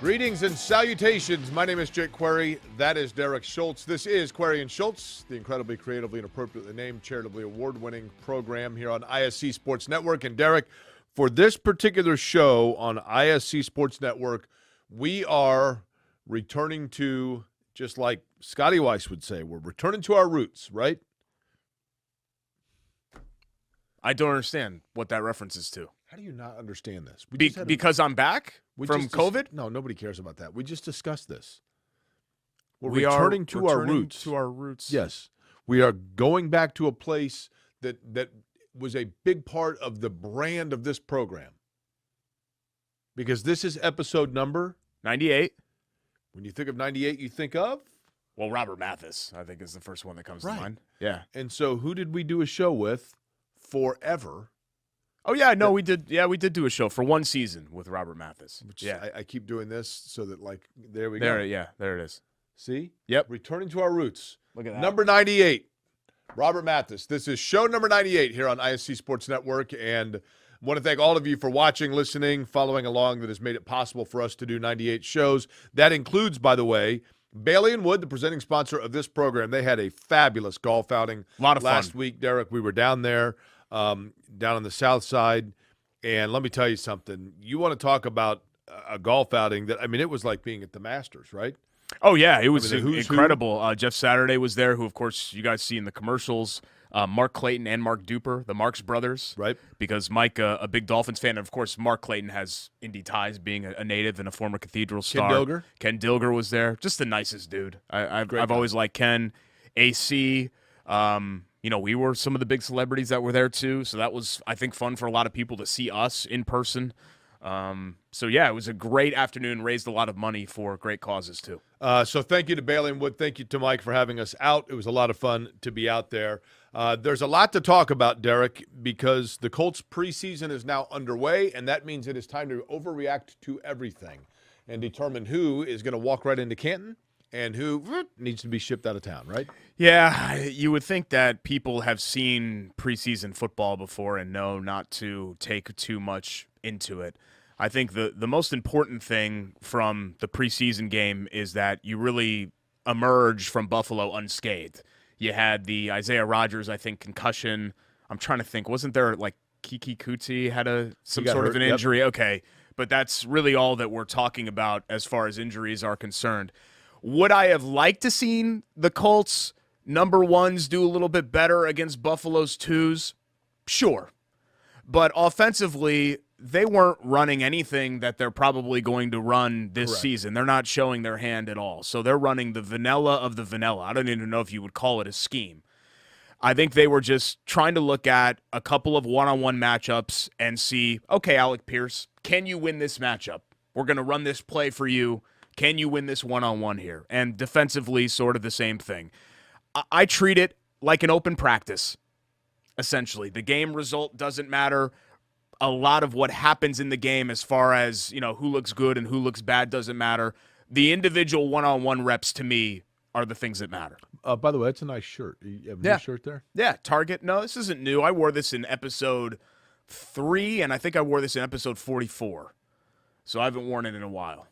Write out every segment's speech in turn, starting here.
Greetings and salutations. My name is Jake Query. That is Derek Schultz. This is Query and Schultz, the incredibly creatively and appropriately named, charitably award-winning program here on ISC Sports Network. And Derek, for this particular show on ISC Sports Network, we are returning to, just like Scotty Weiss would say, we're returning to our roots, right? I don't understand what that references to. How do you not understand this? Because I'm back from COVID? No, nobody cares about that. We just discussed this. We're We returning are to our roots. To our roots. Yes. We are going back to a place that was a big part of the brand of this program. Because this is episode number 98. When you think of 98, you think of? Well, Robert Mathis, I think, is the first one that comes Right. to mind. Yeah. And so who did we do a show with forever? Oh, yeah, no, we did. Yeah, we did do a show for one season with Robert Mathis. Which Yeah. I keep doing this so that, like, there we There, go. yeah, there it is. See? Yep. Returning to our roots. Look at that. Number 98, Robert Mathis. This is show number 98 here on ISC Sports Network, and I want to thank all of you for watching, listening, following along. That has made it possible for us to do 98 shows. That includes, by the way, Bailey & Wood, the presenting sponsor of this program. They had a fabulous golf outing A lot of last fun. week, Derek. We were down there, down on the south side, and let me tell you something. You want to talk about a golf outing that, I mean, it was like being at the Masters, right? Oh, yeah, it was I mean, the who's incredible. Jeff Saturday was there, who, of course, you guys see in the commercials. Mark Clayton and Mark Duper, the Marks brothers. Right. Because Mike, a big Dolphins fan, and, of course, Mark Clayton has Indy ties, being a native and a former Cathedral star. Dilger? Ken Dilger was there. Just the nicest dude. I've Great guy. always liked Ken. AC, we were some of the big celebrities that were there, too. So that was, I think, fun for a lot of people to see us in person. So, yeah, it was a great afternoon, raised a lot of money for great causes, too. So thank you to Bailey & Wood. Thank you to Mike for having us out. It was a lot of fun to be out there. There's a lot to talk about, Derek, because the Colts preseason is now underway, and that means it is time to overreact to everything and determine who is going to walk right into Canton and who needs to be shipped out of town, right? Yeah, you would think that people have seen preseason football before and know not to take too much into it. I think the most important thing from the preseason game is that you really emerge from Buffalo unscathed. You had the Isaiah Rodgers, I think, concussion. I'm trying to think. Wasn't there, like, Kiki Kuti had some sort of an injury? Yep. Okay, but that's really all that we're talking about as far as injuries are concerned. Would I have liked to seen the Colts number ones do a little bit better against Buffalo's twos? Sure. But offensively, they weren't running anything that they're probably going to run this Correct. season. They're not showing their hand at all. So they're running the vanilla of the vanilla. I don't even know if you would call it a scheme. I think they were just trying to look at a couple of one-on-one matchups and see, okay, Alec Pierce, can you win this matchup? We're going to run this play for you. Can you win this one-on-one here? And defensively, sort of the same thing. I treat it like an open practice, essentially. The game result doesn't matter. A lot of what happens in the game as far as, who looks good and who looks bad doesn't matter. The individual one-on-one reps, to me, are the things that matter. By the way, that's a nice shirt. You have a new shirt there? Yeah, Target. No, this isn't new. I wore this in episode 3, and I think I wore this in episode 44. So I haven't worn it in a while.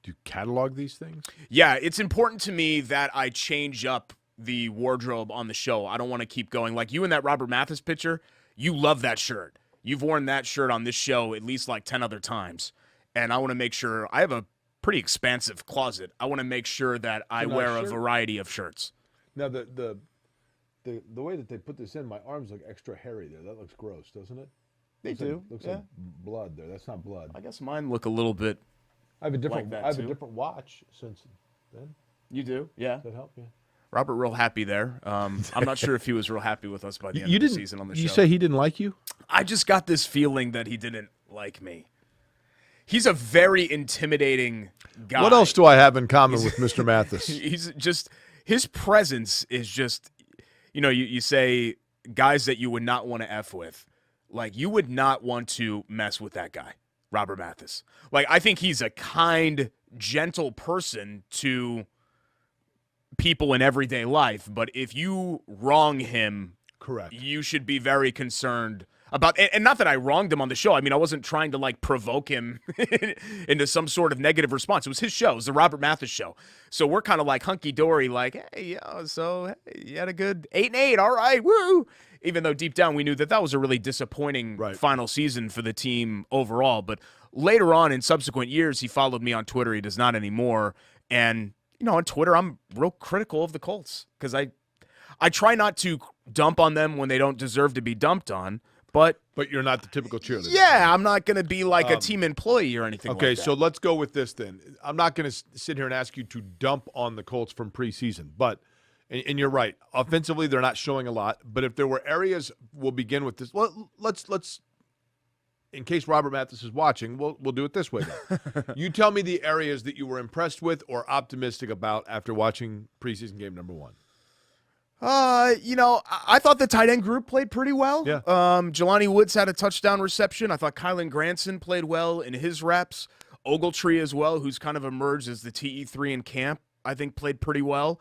Do you catalog these things? Yeah, it's important to me that I change up the wardrobe on the show. I don't want to keep going. Like you in that Robert Mathis picture, you love that shirt. You've worn that shirt on this show at least like 10 other times. And I want to make sure I have a pretty expansive closet. I want to make sure that I wear a variety of shirts. Now, the way that they put this in, my arms look extra hairy there. That looks gross, doesn't it? Looks like blood there. That's not blood. I guess mine look a little bit. I have a different. like that, I have too. a different watch since then. You do? Yeah. Does that help? Yeah. Robert real happy there. I'm not sure if he was real happy with us by the end of the season on the show. You say he didn't like you? I just got this feeling that he didn't like me. He's a very intimidating guy. What else do I have in common with Mr. Mathis? He's just, his presence is just, you say guys that you would not want to F with. Like, you would not want to mess with that guy, Robert Mathis. Like, I think he's a kind, gentle person to people in everyday life, but if you wrong him, Correct. you should be very concerned. about, and not that I wronged him on the show. I mean, I wasn't trying to like provoke him into some sort of negative response. It was his show. It was the Robert Mathis show. So we're kind of like hunky-dory, like, hey, so hey, you had a good 8-8, all right, woo. Even though deep down we knew that was a really disappointing final season for the team overall. But later on in subsequent years, he followed me on Twitter. He does not anymore. And, on Twitter, I'm real critical of the Colts because I try not to dump on them when they don't deserve to be dumped on, but you're not the typical cheerleader. Yeah, I'm not going to be like a team employee or anything like that. Okay, so let's go with this then. I'm not going to sit here and ask you to dump on the Colts from preseason, but and you're right. Offensively, they're not showing a lot, but if there were areas, we'll begin with this. Well, let's in case Robert Mathis is watching, we'll do it this way then. You tell me the areas that you were impressed with or optimistic about after watching preseason game number 1. I thought the tight end group played pretty well. Yeah. Jelani Woods had a touchdown reception. I thought Kylan Granson played well in his reps. Ogletree as well, who's kind of emerged as the TE3 in camp, I think played pretty well.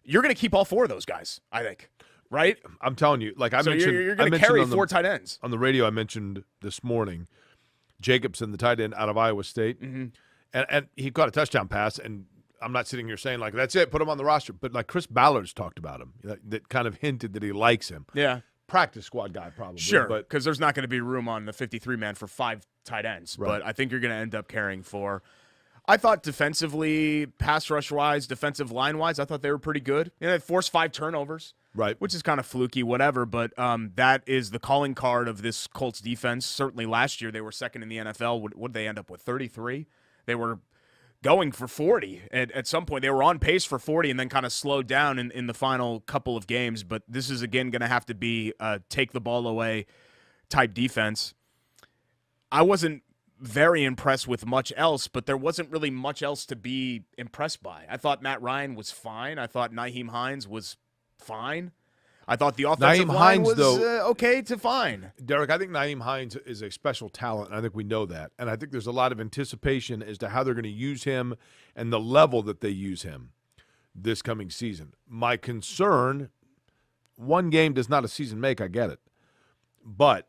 You're going to keep all 4 of those guys, I think, right? I'm telling you, like I so mentioned, you're going to carry 4 tight ends. On the radio, I mentioned this morning, Jacobson, the tight end out of Iowa State, and he caught a touchdown pass, and I'm not sitting here saying, like, that's it, put him on the roster. But, like, Chris Ballard's talked about him. That kind of hinted that he likes him. Yeah. Practice squad guy probably. Sure, because there's not going to be room on the 53-man for 5 tight ends. Right. But I think you're going to end up carrying 4. I thought defensively, pass rush-wise, defensive line-wise, I thought they were pretty good. They forced 5 turnovers. Right. Which is kind of fluky, whatever. But that is the calling card of this Colts defense. Certainly last year they were second in the NFL. What did they end up with, 33? They were going for 40. At some point, they were on pace for 40 and then kind of slowed down in the final couple of games. But this is, again, going to have to be a take the ball away type defense. I wasn't very impressed with much else, but there wasn't really much else to be impressed by. I thought Matt Ryan was fine. I thought Nyheim Hines was fine. I thought the offensive line was okay to fine. Derek, I think Nyheim Hines is a special talent, and I think we know that. And I think there's a lot of anticipation as to how they're going to use him and the level that they use him this coming season. My concern, one game does not a season make, I get it. But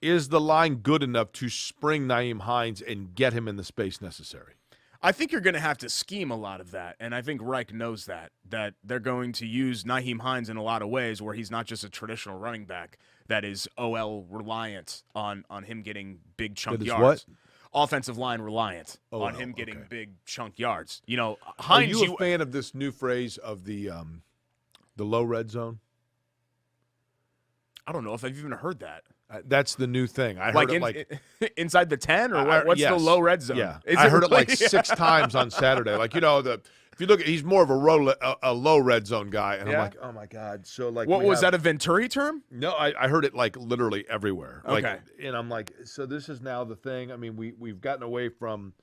is the line good enough to spring Nyheim Hines and get him in the space necessary? I think you're going to have to scheme a lot of that, and I think Reich knows that they're going to use Nyheim Hines in a lot of ways where he's not just a traditional running back that is OL reliant on him getting big chunk yards. What? Offensive line reliant on him getting big chunk yards. Hines. Are you a fan of this new phrase of the low red zone? I don't know if I've even heard that. That's the new thing. I heard it inside the 10 or what's the low red zone? Yeah, I heard it like 6 times on Saturday. Like if you look at, he's more of a low red zone guy, and I'm like, oh my god. So like, what was that a Venturi term? No, I heard it like literally everywhere. Okay, like, and I'm like, so this is now the thing. I mean, we've gotten away from.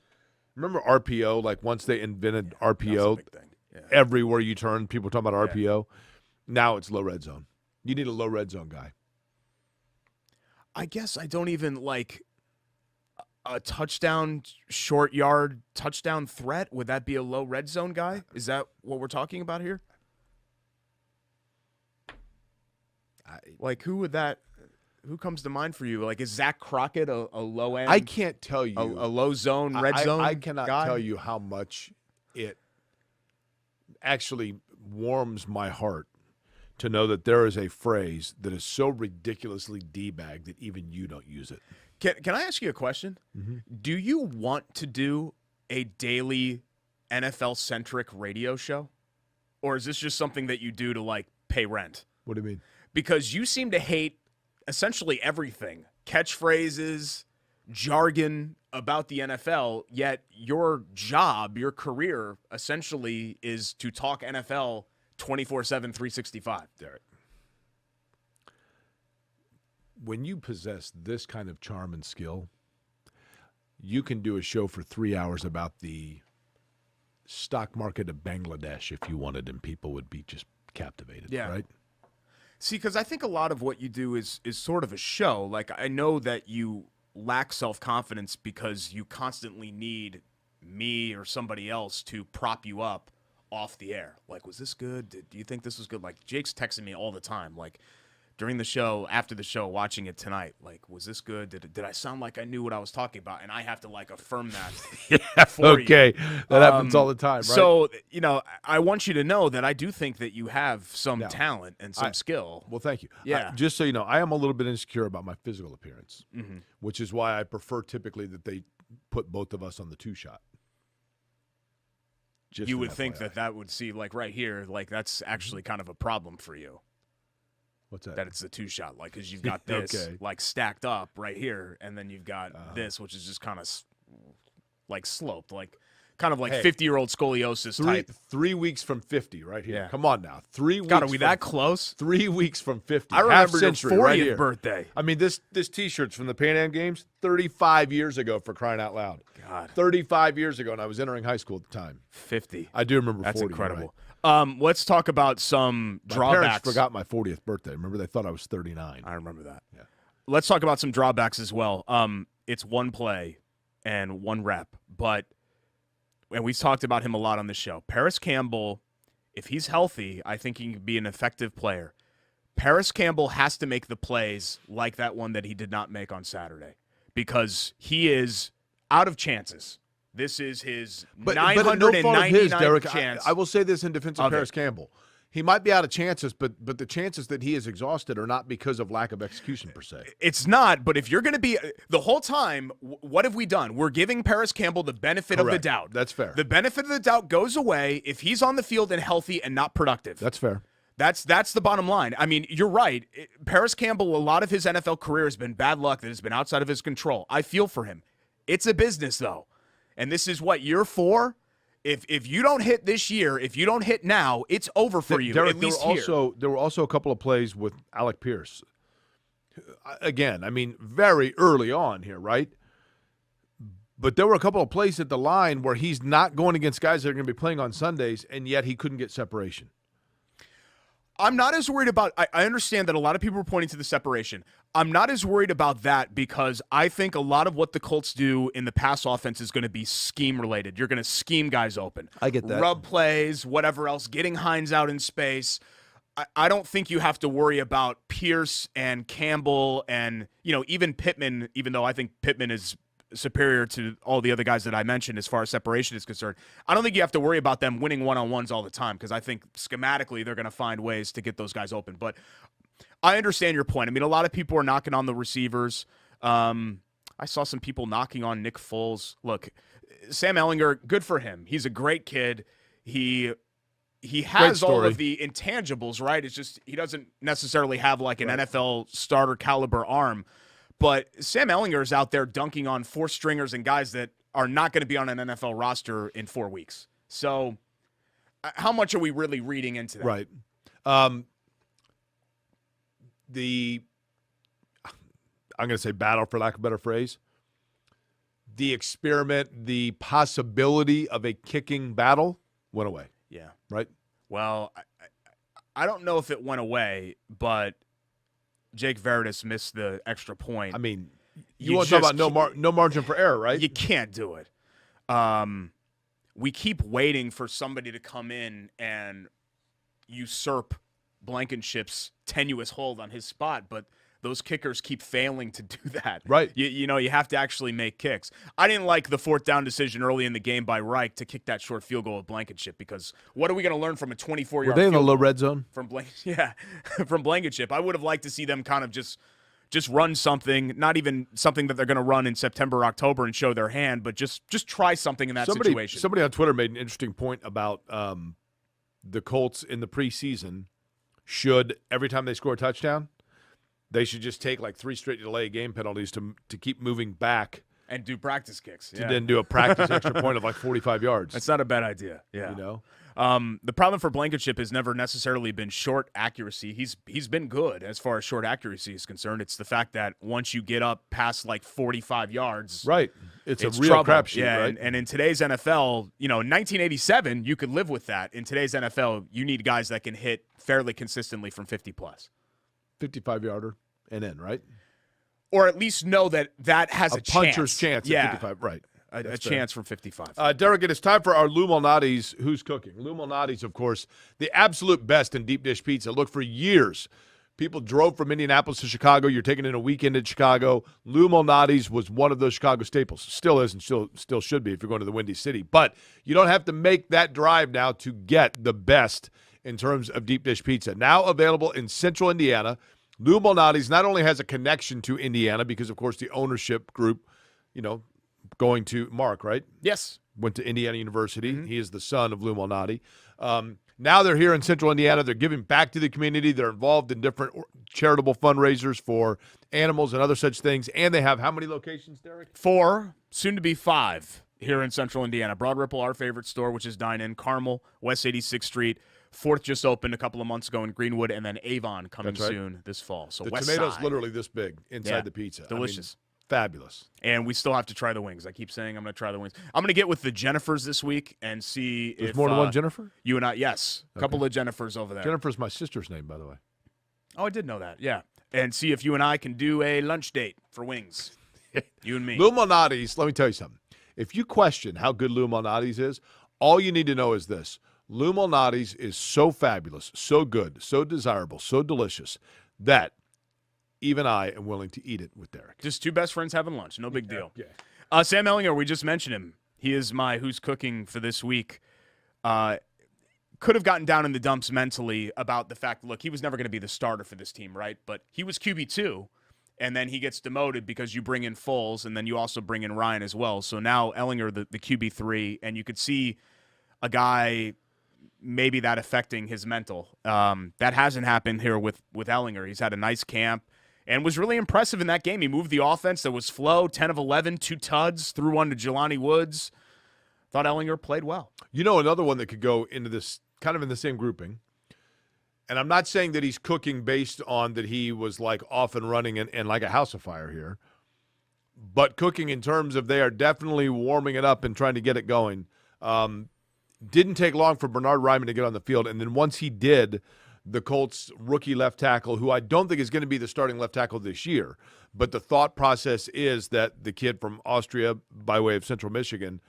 Remember RPO? Like once they invented RPO, everywhere you turn, people talking about RPO. Now it's low red zone. You need a low red zone guy. I guess I don't even like a touchdown, short yard, touchdown threat. Would that be a low red zone guy? Is that what we're talking about here? Who comes to mind for you? Like, is Zach Crockett a low end? I can't tell you. A low zone, red zone I cannot guy? tell you how much it actually warms my heart to know that there is a phrase that is so ridiculously D-bagged that even you don't use it. Can I ask you a question? Mm-hmm. Do you want to do a daily NFL-centric radio show? Or is this just something that you do to, like, pay rent? What do you mean? Because you seem to hate essentially everything. Catchphrases, jargon about the NFL, yet your job, your career, essentially is to talk NFL 24/7, 365. Derek, when you possess this kind of charm and skill, you can do a show for 3 hours about the stock market of Bangladesh if you wanted, and people would be just captivated, right? See, because I think a lot of what you do is sort of a show. Like, I know that you lack self-confidence because you constantly need me or somebody else to prop you up off the air. Like, was this good? Do you think this was good? Like, Jake's texting me all the time. Like, during the show, after the show, watching it tonight, like, was this good? Did I sound like I knew what I was talking about? And I have to, like, affirm that for you. That happens all the time, right? So, I want you to know that I do think that you have some talent and some skill. Well, thank you. Yeah. Just so you know, I am a little bit insecure about my physical appearance, which is why I prefer typically that they put both of us on the 2-shot. You would think that would see, like, right here, like, that's actually kind of a problem for you. What's that? That it's the 2-shot, like, because you've got this, like, stacked up right here, and then you've got this, which is just kind of, like, sloped, like, kind of like 50-year-old scoliosis type. 3 weeks from 50 right here. Yeah. Come on now. 3 weeks. God, are we that close? 3 weeks from 50. I remember your 40th right birthday. I mean, this T-shirt's from the Pan Am Games 35 years ago, for crying out loud. God. 35 years ago, and I was entering high school at the time. 50. I do remember 40. That's incredible. Right? Let's talk about some drawbacks. My parents forgot my 40th birthday. Remember, they thought I was 39. I remember that. Yeah. Let's talk about some drawbacks as well. It's one play and one rep, and we've talked about him a lot on the show. Paris Campbell, if he's healthy, I think he can be an effective player. Paris Campbell has to make the plays like that one that he did not make on Saturday because he is out of chances. This is his 999th chance. I will say this in defense of Paris Campbell. He might be out of chances, but the chances that he is exhausted are not because of lack of execution per se. It's not, but if you're going to be – the whole time, what have we done? We're giving Paris Campbell the benefit of the doubt. That's fair. The benefit of the doubt goes away if he's on the field and healthy and not productive. That's fair. That's the bottom line. I mean, you're right. Paris Campbell, a lot of his NFL career has been bad luck that has been outside of his control. I feel for him. It's a business, though. And this is what, year 4? If you don't hit this year, if you don't hit now, it's over for you, Derek, at least here. There were also a couple of plays with Alec Pierce. Again, I mean, very early on here, right? But there were a couple of plays at the line where he's not going against guys that are going to be playing on Sundays, and yet he couldn't get separation. I'm not as worried about – I understand that a lot of people are pointing to the separation. I'm not as worried about that because I think a lot of what the Colts do in the pass offense is going to be scheme-related. You're going to scheme guys open. I get that. Rub plays, whatever else, getting Hines out in space. I don't think you have to worry about Pierce and Campbell and, even Pittman, even though I think Pittman is – superior to all the other guys that I mentioned as far as separation is concerned. I don't think you have to worry about them winning one-on-ones all the time because I think schematically they're going to find ways to get those guys open. But I understand your point. I mean, a lot of people are knocking on the receivers. I saw some people knocking on Nick Foles. Look, Sam Ehlinger, good for him. He's a great kid. He has all of the intangibles, right? It's just he doesn't necessarily have like an NFL starter caliber arm. But Sam Ehlinger is out there dunking on 4-stringers and guys that are not going to be on an NFL roster in 4 weeks. So how much are we really reading into that? Right. I'm going to say battle, for lack of a better phrase. The experiment, the possibility of a kicking battle went away. Yeah. Right? Well, I don't know if it went away, but Jake Veritas missed the extra point. I mean, you want to talk about no margin for error, right? You can't do it. We keep waiting for somebody to come in and usurp Blankenship's tenuous hold on his spot, but those kickers keep failing to do that. Right. You have to actually make kicks. I didn't like the 4th down decision early in the game by Reich to kick that short field goal with Blankenship because what are we going to learn from a 24-yard field goal? Were they in the low red zone? From Blankenship. I would have liked to see them kind of just run something, not even something that they're going to run in September, October and show their hand, but just try something in that situation. Somebody on Twitter made an interesting point about the Colts in the preseason should, every time they score a touchdown, they should just take like 3 straight delay game penalties to keep moving back. And do practice kicks. To then do a practice extra point of like 45 yards. That's not a bad idea. Yeah. The problem for Blankenship has never necessarily been short accuracy. He's been good as far as short accuracy is concerned. It's the fact that once you get up past like 45 yards. Right. It's a real crapshoot, yeah, right? And in today's NFL, in 1987, you could live with that. In today's NFL, you need guys that can hit fairly consistently from 50+. 55-yarder and in, right? Or at least know that has a puncher's chance at 55, right. A chance from 55. Derek, it is time for our Lou Malnati's Who's Cooking. Lou Malnati's, of course, the absolute best in deep dish pizza. Look, for years, People drove from Indianapolis to Chicago. You're taking in a weekend in Chicago. Lou Malnati's was one of those Chicago staples. Still is and still should be if you're going to the Windy City. But you don't have to make that drive now to get the best in terms of deep dish pizza. Now available in central Indiana. Lou Malnati's not only has a connection to Indiana because, of course, the ownership group, going to Mark, right? Yes. Went to Indiana University. Mm-hmm. He is the son of Lou Malnati. Now they're here in central Indiana. They're giving back to the community. They're involved in different charitable fundraisers for animals and other such things. And they have how many locations, Derek? 4, soon to be 5 here in central Indiana. Broad Ripple, our favorite store, which is Dine-In. Carmel, West 86th Street. 4th just opened a couple of months ago in Greenwood. And then Avon coming soon this fall. So the West tomato's side. Literally this big inside the pizza. Delicious. Fabulous. And we still have to try the wings. I keep saying I'm going to try the wings. I'm going to get with the Jennifers this week and see There's if more than one Jennifer? You and I, yes. A couple of Jennifers over there. Jennifer's my sister's name, by the way. Oh, I did know that, yeah. And see if you and I can do a lunch date for wings. You and me. Lou Malnati's, let me tell you something. If you question how good Lou Malnati's is, all you need to know is this. Lou Malnati's is so fabulous, so good, so desirable, so delicious that even I am willing to eat it with Derek. Just 2 best friends having lunch. No big deal. Yeah. Sam Ehlinger, we just mentioned him. He is my Who's Cooking for this week. Could have gotten down in the dumps mentally about the fact, look, he was never going to be the starter for this team, right? But he was QB2, and then he gets demoted because you bring in Foles, and then you also bring in Ryan as well. So now Ehlinger, the QB3, and you could see a guy maybe that affecting his mental. That hasn't happened here with Ehlinger. He's had a nice camp. And was really impressive in that game. He moved the offense. There was flow, 10 of 11, 2 tuds, threw one to Jelani Woods. Thought Ehlinger played well. Another one that could go into this kind of in the same grouping, and I'm not saying that he's cooking based on that he was like off and running and like a house of fire here, but cooking in terms of they are definitely warming it up and trying to get it going. Didn't take long for Bernard Ryman to get on the field, and then once he did, the Colts rookie left tackle, who I don't think is going to be the starting left tackle this year, but the thought process is that the kid from Austria, by way of Central Michigan,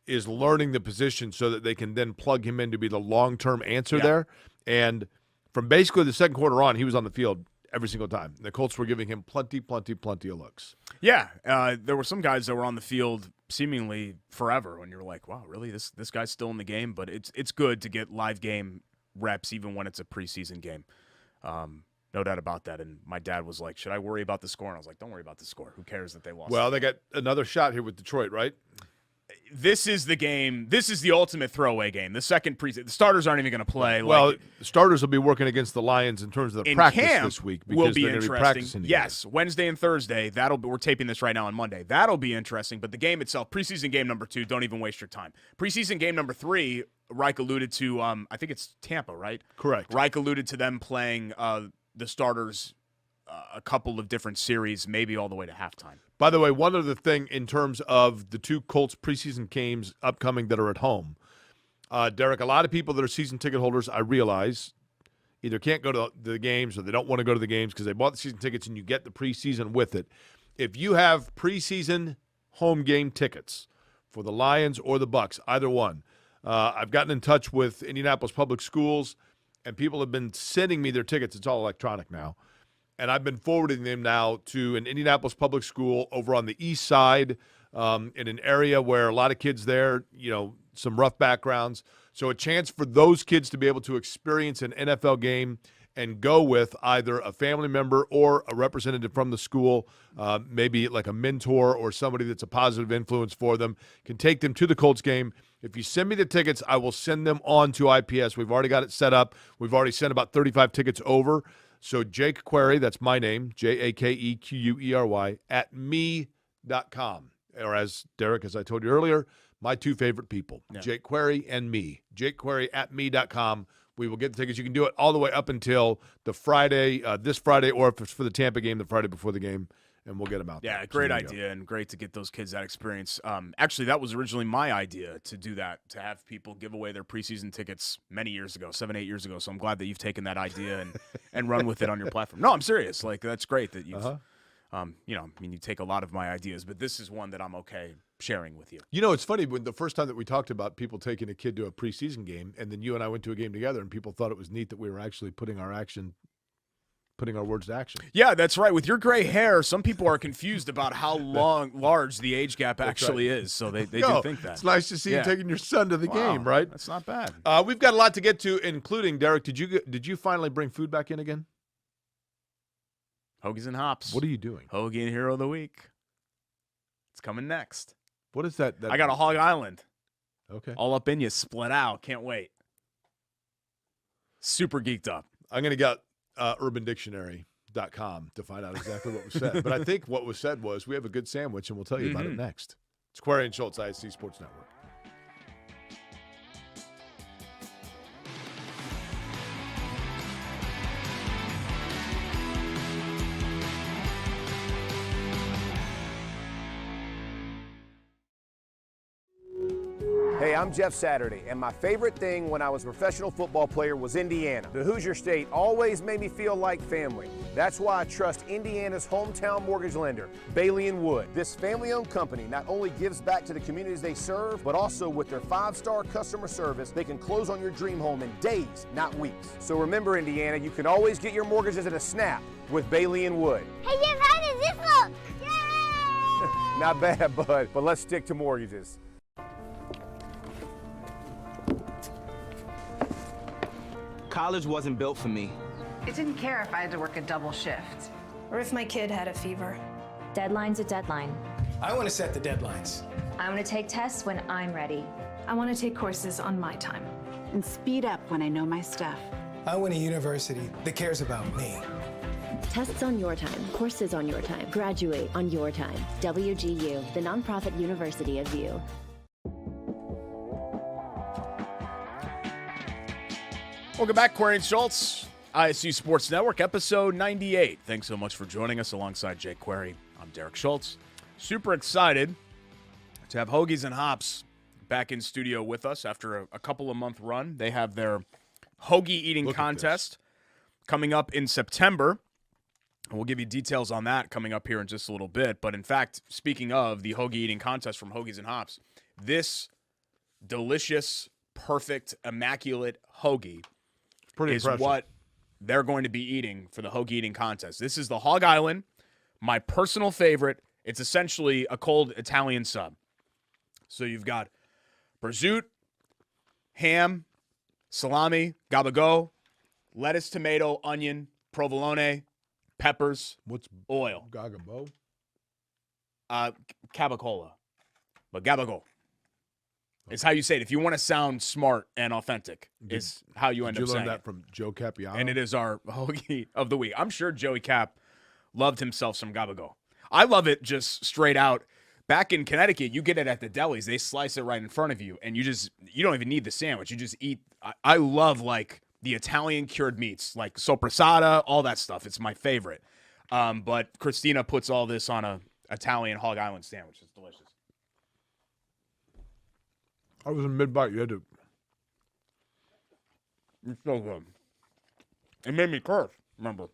is learning the position so that they can then plug him in to be the long-term answer there. And from basically the second quarter on, he was on the field every single time. The Colts were giving him plenty of looks. Yeah, there were some guys that were on the field seemingly forever when you're like, wow, really? This guy's still in the game? But it's good to get live game reps even when it's a preseason game. No doubt about that. And my dad was like, should I worry about the score? And I was like, don't worry about the score. Who cares that they lost? Well, they got another shot here with Detroit, right? This is the game. This is the ultimate throwaway game. The second preseason. The starters aren't even going to play. Well, the starters will be working against the Lions in terms of the practice this week because will be they're going to be practicing together. Yes, Wednesday and Thursday. We're taping this right now on Monday. That'll be interesting. But the game itself, preseason game number 2, don't even waste your time. Preseason game number 3, Reich alluded to, I think it's Tampa, right? Correct. Reich alluded to them playing the starters a couple of different series, maybe all the way to halftime. By the way, one other thing in terms of the 2 Colts preseason games upcoming that are at home. Derek, a lot of people that are season ticket holders, I realize, either can't go to the games or they don't want to go to the games because they bought the season tickets and you get the preseason with it. If you have preseason home game tickets for the Lions or the Bucks, either one, I've gotten in touch with Indianapolis Public Schools, and people have been sending me their tickets. It's all electronic now. And I've been forwarding them now to an Indianapolis public school over on the east side in an area where a lot of kids there, some rough backgrounds. So a chance for those kids to be able to experience an NFL game and go with either a family member or a representative from the school, maybe like a mentor or somebody that's a positive influence for them, can take them to the Colts game. If you send me the tickets, I will send them on to IPS. We've already got it set up. We've already sent about 35 tickets over. So Jake Query, that's my name, JakeQuery, at me.com. Or as Derek, as I told you earlier, my 2 favorite people, Jake Query and me. Jake Query at me.com. We will get the tickets. You can do it all the way up until the Friday, this Friday, or if it's for the Tampa game, the Friday before the game, and we'll get them out. Yeah, great idea, and great to get those kids that experience. Actually, that was originally my idea to do that, to have people give away their preseason tickets many years ago, 7, 8 years ago. So I'm glad that you've taken that idea and run with it on your platform. No, I'm serious. Like, that's great that you've, you take a lot of my ideas, but this is one that I'm okay sharing with you. It's funny, when the first time that we talked about people taking a kid to a preseason game, and then you and I went to a game together, and people thought it was neat that we were actually putting our action putting our words to action. Yeah, that's right. With your gray hair, some people are confused about how large the age gap actually is. So they do think that. It's nice to see you taking your son to the game, right? That's not bad. We've got a lot to get to, including, Derek, did you finally bring food back in again? Hoagies and Hops. What are you doing? Hoagie and Hero of the Week. It's coming next. What is that? I got a Hog Island. Okay. All up in you, split out. Can't wait. Super geeked up. I'm going to get urbandictionary.com to find out exactly what was said. But I think what was said was, we have a good sandwich, and we'll tell you about it next. It's Query and Schultz, ISC Sports Network. Hey, I'm Jeff Saturday, and my favorite thing when I was a professional football player was Indiana. The Hoosier State always made me feel like family. That's why I trust Indiana's hometown mortgage lender, Bailey & Wood. This family-owned company not only gives back to the communities they serve, but also with their 5-star customer service, they can close on your dream home in days, not weeks. So remember, Indiana, you can always get your mortgages at a snap with Bailey & Wood. Hey, Jeff, how does this look? Yay! Not bad, bud, but let's stick to mortgages. College wasn't built for me. It didn't care if I had to work a double shift. Or if my kid had a fever. Deadline's a deadline. I want to set the deadlines. I want to take tests when I'm ready. I want to take courses on my time. And speed up when I know my stuff. I want a university that cares about me. Tests on your time, courses on your time, graduate on your time. WGU, the nonprofit university of you. Welcome back, Query and Schultz, ISC Sports Network, episode 98. Thanks so much for joining us alongside Jake Query. I'm Derek Schultz. Super excited to have Hoagies and Hops back in studio with us after a couple of month run. They have their hoagie eating contest coming up in September. We'll give you details on that coming up here in just a little bit. But in fact, speaking of the hoagie eating contest from Hoagies and Hops, this delicious, perfect, immaculate hoagie is what they're going to be eating for the hoagie eating contest. This is the Hog Island, my personal favorite. It's essentially a cold Italian sub. So you've got prosciutto, ham, salami, gabagool, lettuce, tomato, onion, provolone, peppers, oil. Gagabo? Cabacola. But gabagool. It's how you say it. If you want to sound smart and authentic, is how you end up saying it. Did you learn that from Joe Capiano? And it is our hoagie of the week. I'm sure Joey Cap loved himself some gabagool. I love it just straight out. Back in Connecticut, you get it at the delis. They slice it right in front of you, and you don't even need the sandwich. You just eat. I love, like, the Italian cured meats, like soppressata, all that stuff. It's my favorite. But Christina puts all this on a Italian Hog Island sandwich. It's delicious. I was in mid-bite. You had to. It's so good. It made me curse, remember?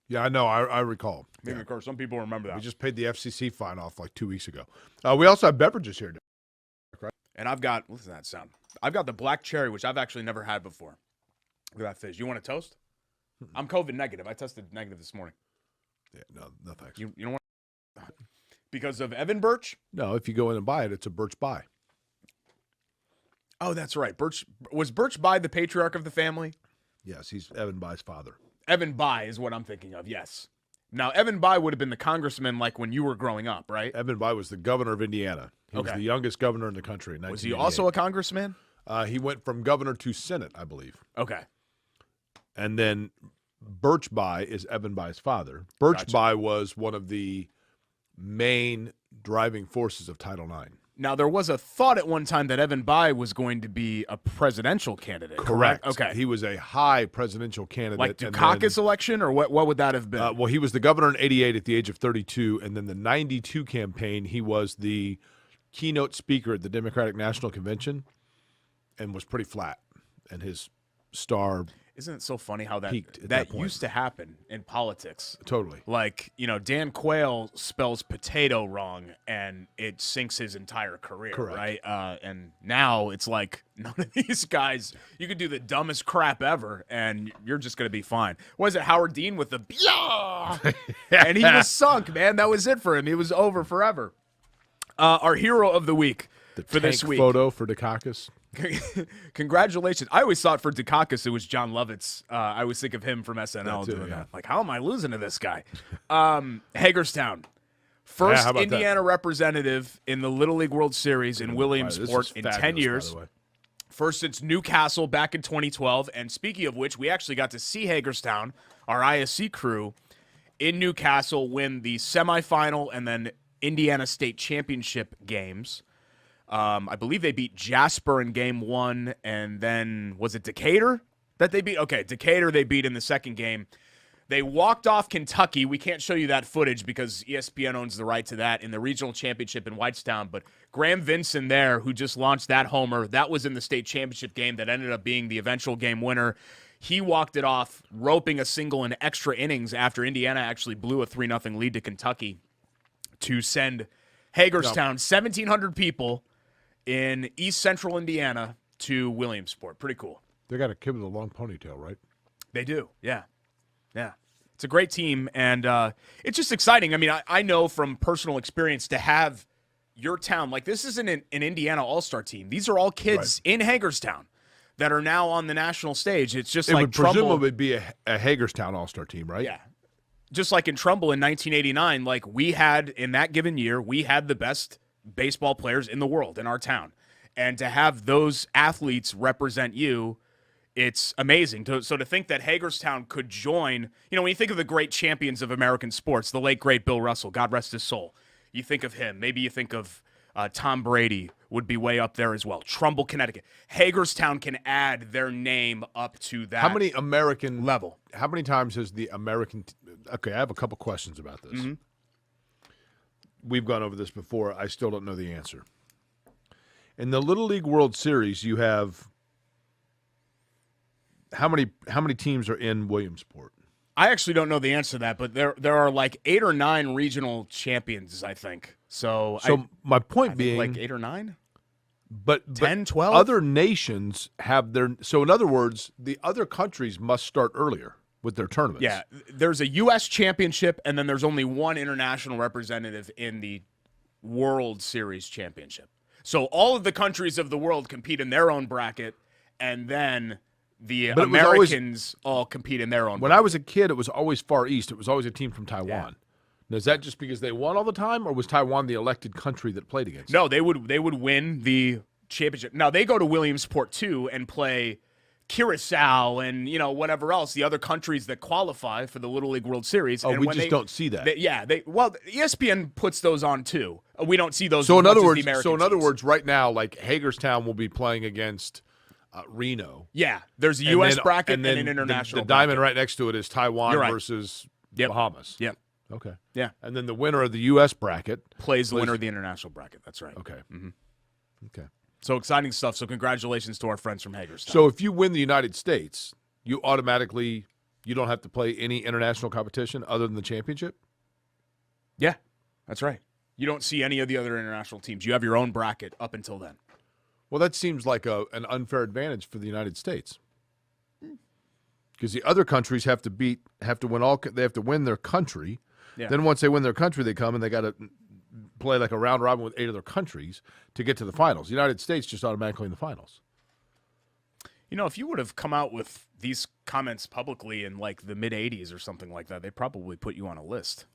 Yeah, I know. I recall. Made me curse. Some people remember that. We just paid the FCC fine off like 2 weeks ago. We also have beverages here, right? And I've got, listen to that sound. I've got the black cherry, which I've actually never had before. Look at that fizz. You want a toast? I'm COVID negative. I tested negative this morning. Yeah, no thanks. You don't want because of Evan Birch? No, if you go in and buy it, it's a Birch buy. Oh, that's right. Was Birch By the patriarch of the family? Yes, he's Evan By's father. Evan By is what I'm thinking of, yes. Now, Evan By would have been the congressman like when you were growing up, right? Evan By was the governor of Indiana. He was the youngest governor in the country in 1998. Was he also a congressman? He went from governor to Senate, I believe. Okay. And then Birch By is Evan By's father. Birch By was one of the main driving forces of Title IX. Now, there was a thought at one time that Evan By was going to be a presidential candidate. Correct. Okay. He was a high presidential candidate. Like Dukakis election, or what would that have been? Well, he was the governor in 88 at the age of 32, and then the 92 campaign, he was the keynote speaker at the Democratic National Convention and was pretty flat. And his star Isn't it so funny how that peaked at that point. used to happen in politics? Totally. Like, Dan Quayle spells potato wrong, and it sinks his entire career, Correct. right? And now it's like none of these guys, you could do the dumbest crap ever, and you're just going to be fine. Was it Howard Dean with the and he was sunk, man. That was it for him. He was over forever. Our hero of the week for this week. Photo for Dukakis. Congratulations. I always thought for Dukakis it was John Lovitz. I always think of him from SNL doing that. Like, how am I losing to this guy? Hagerstown. First Indiana representative in the Little League World Series in Williamsport in 10 years. First since Newcastle back in 2012. And speaking of which, we actually got to see Hagerstown, our ISC crew, in Newcastle win the semifinal and then Indiana State Championship games. I believe they beat Jasper in game 1, and then was it Decatur that they beat? Okay, Decatur they beat in the second game. They walked off Kentucky. We can't show you that footage because ESPN owns the right to that in the regional championship in Whitestown. But Graham Vinson there, who just launched that homer, that was in the state championship game that ended up being the eventual game winner. He walked it off, roping a single in extra innings after Indiana actually blew a 3-0 lead to Kentucky to send Hagerstown, 1,700 people in East Central Indiana to Williamsport. Pretty cool. They got a kid with a long ponytail, right? They do, yeah. Yeah. It's a great team, and it's just exciting. I mean, I know from personal experience to have your town, like this isn't an Indiana All-Star team. These are all kids in Hagerstown that are now on the national stage. It's just like would presumably be a Hagerstown All-Star team, right? Yeah. Just like in Trumbull in 1989, like we had, in that given year, we had the best baseball players in the world in our town. And to have those athletes represent you, it's amazing. So to think that Hagerstown could join, when you think of the great champions of American sports, the late, great Bill Russell, God rest his soul, you think of him. Maybe you think of Tom Brady would be way up there as well. Trumbull, Connecticut. Hagerstown can add their name up to that How many American level? How many times has the American okay, I have a couple questions about this. Mm-hmm. We've gone over this before. I still don't know the answer. In the Little League World Series, you have how many teams are in Williamsport? I actually don't know the answer to that, but there are like 8 or 9 regional champions, I think. So my point I think being, like 8 or 9? But 10, 12? Other nations have their – so in other words, the other countries must start earlier with their tournaments. Yeah, there's a U.S. championship, and then there's only one international representative in the World Series championship. So all of the countries of the world compete in their own bracket, and then the Americans all compete in their own bracket. When I was a kid, it was always Far East. It was always a team from Taiwan. Yeah. Now, is that just because they won all the time, or was Taiwan the elected country that played against them? No, they would win the championship. Now, they go to Williamsport, too, and play Curacao and, whatever else, the other countries that qualify for the Little League World Series. Oh, and we just don't see that. ESPN puts those on, too. We don't see those so as in other much words, as the American So in other teams. words, right now, like Hagerstown will be playing against Reno. Yeah, there's a U.S. bracket and an international the diamond bracket. right next to it is Taiwan versus Bahamas. Yep. Okay. Yeah. And then the winner of the U.S. bracket plays the winner of the international bracket. That's right. Okay. Mm-hmm. Okay. So exciting stuff. So congratulations to our friends from Hagerstown. So if you win the United States, you automatically you don't have to play any international competition other than the championship? Yeah, that's right. You don't see any of the other international teams. You have your own bracket up until then. Well, that seems like an unfair advantage for the United States. Because the other countries have to win their country. Yeah. Then once they win their country, they come and they got to play like a round robin with 8 other countries to get to the finals. The United States just automatically in the finals. If you would have come out with these comments publicly in like the mid 80s or something like that, they'd probably put you on a list.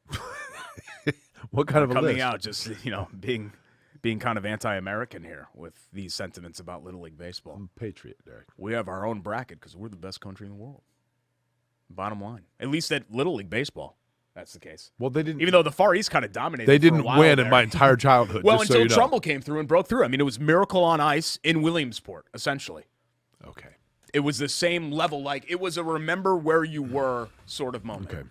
What kind of a list? Coming out just, being kind of anti-American here with these sentiments about Little League Baseball. I'm a patriot, Derek. We have our own bracket because we're the best country in the world. Bottom line. At least at Little League Baseball, that's the case. Well, they didn't. Even though the Far East kind of dominated. They didn't for a while win there. in my entire childhood. Well, just until so you know. Trumbull came through and broke through. I mean, it was Miracle on Ice in Williamsport, essentially. Okay. It was the same level. Like, it was a remember where you were sort of moment. Okay.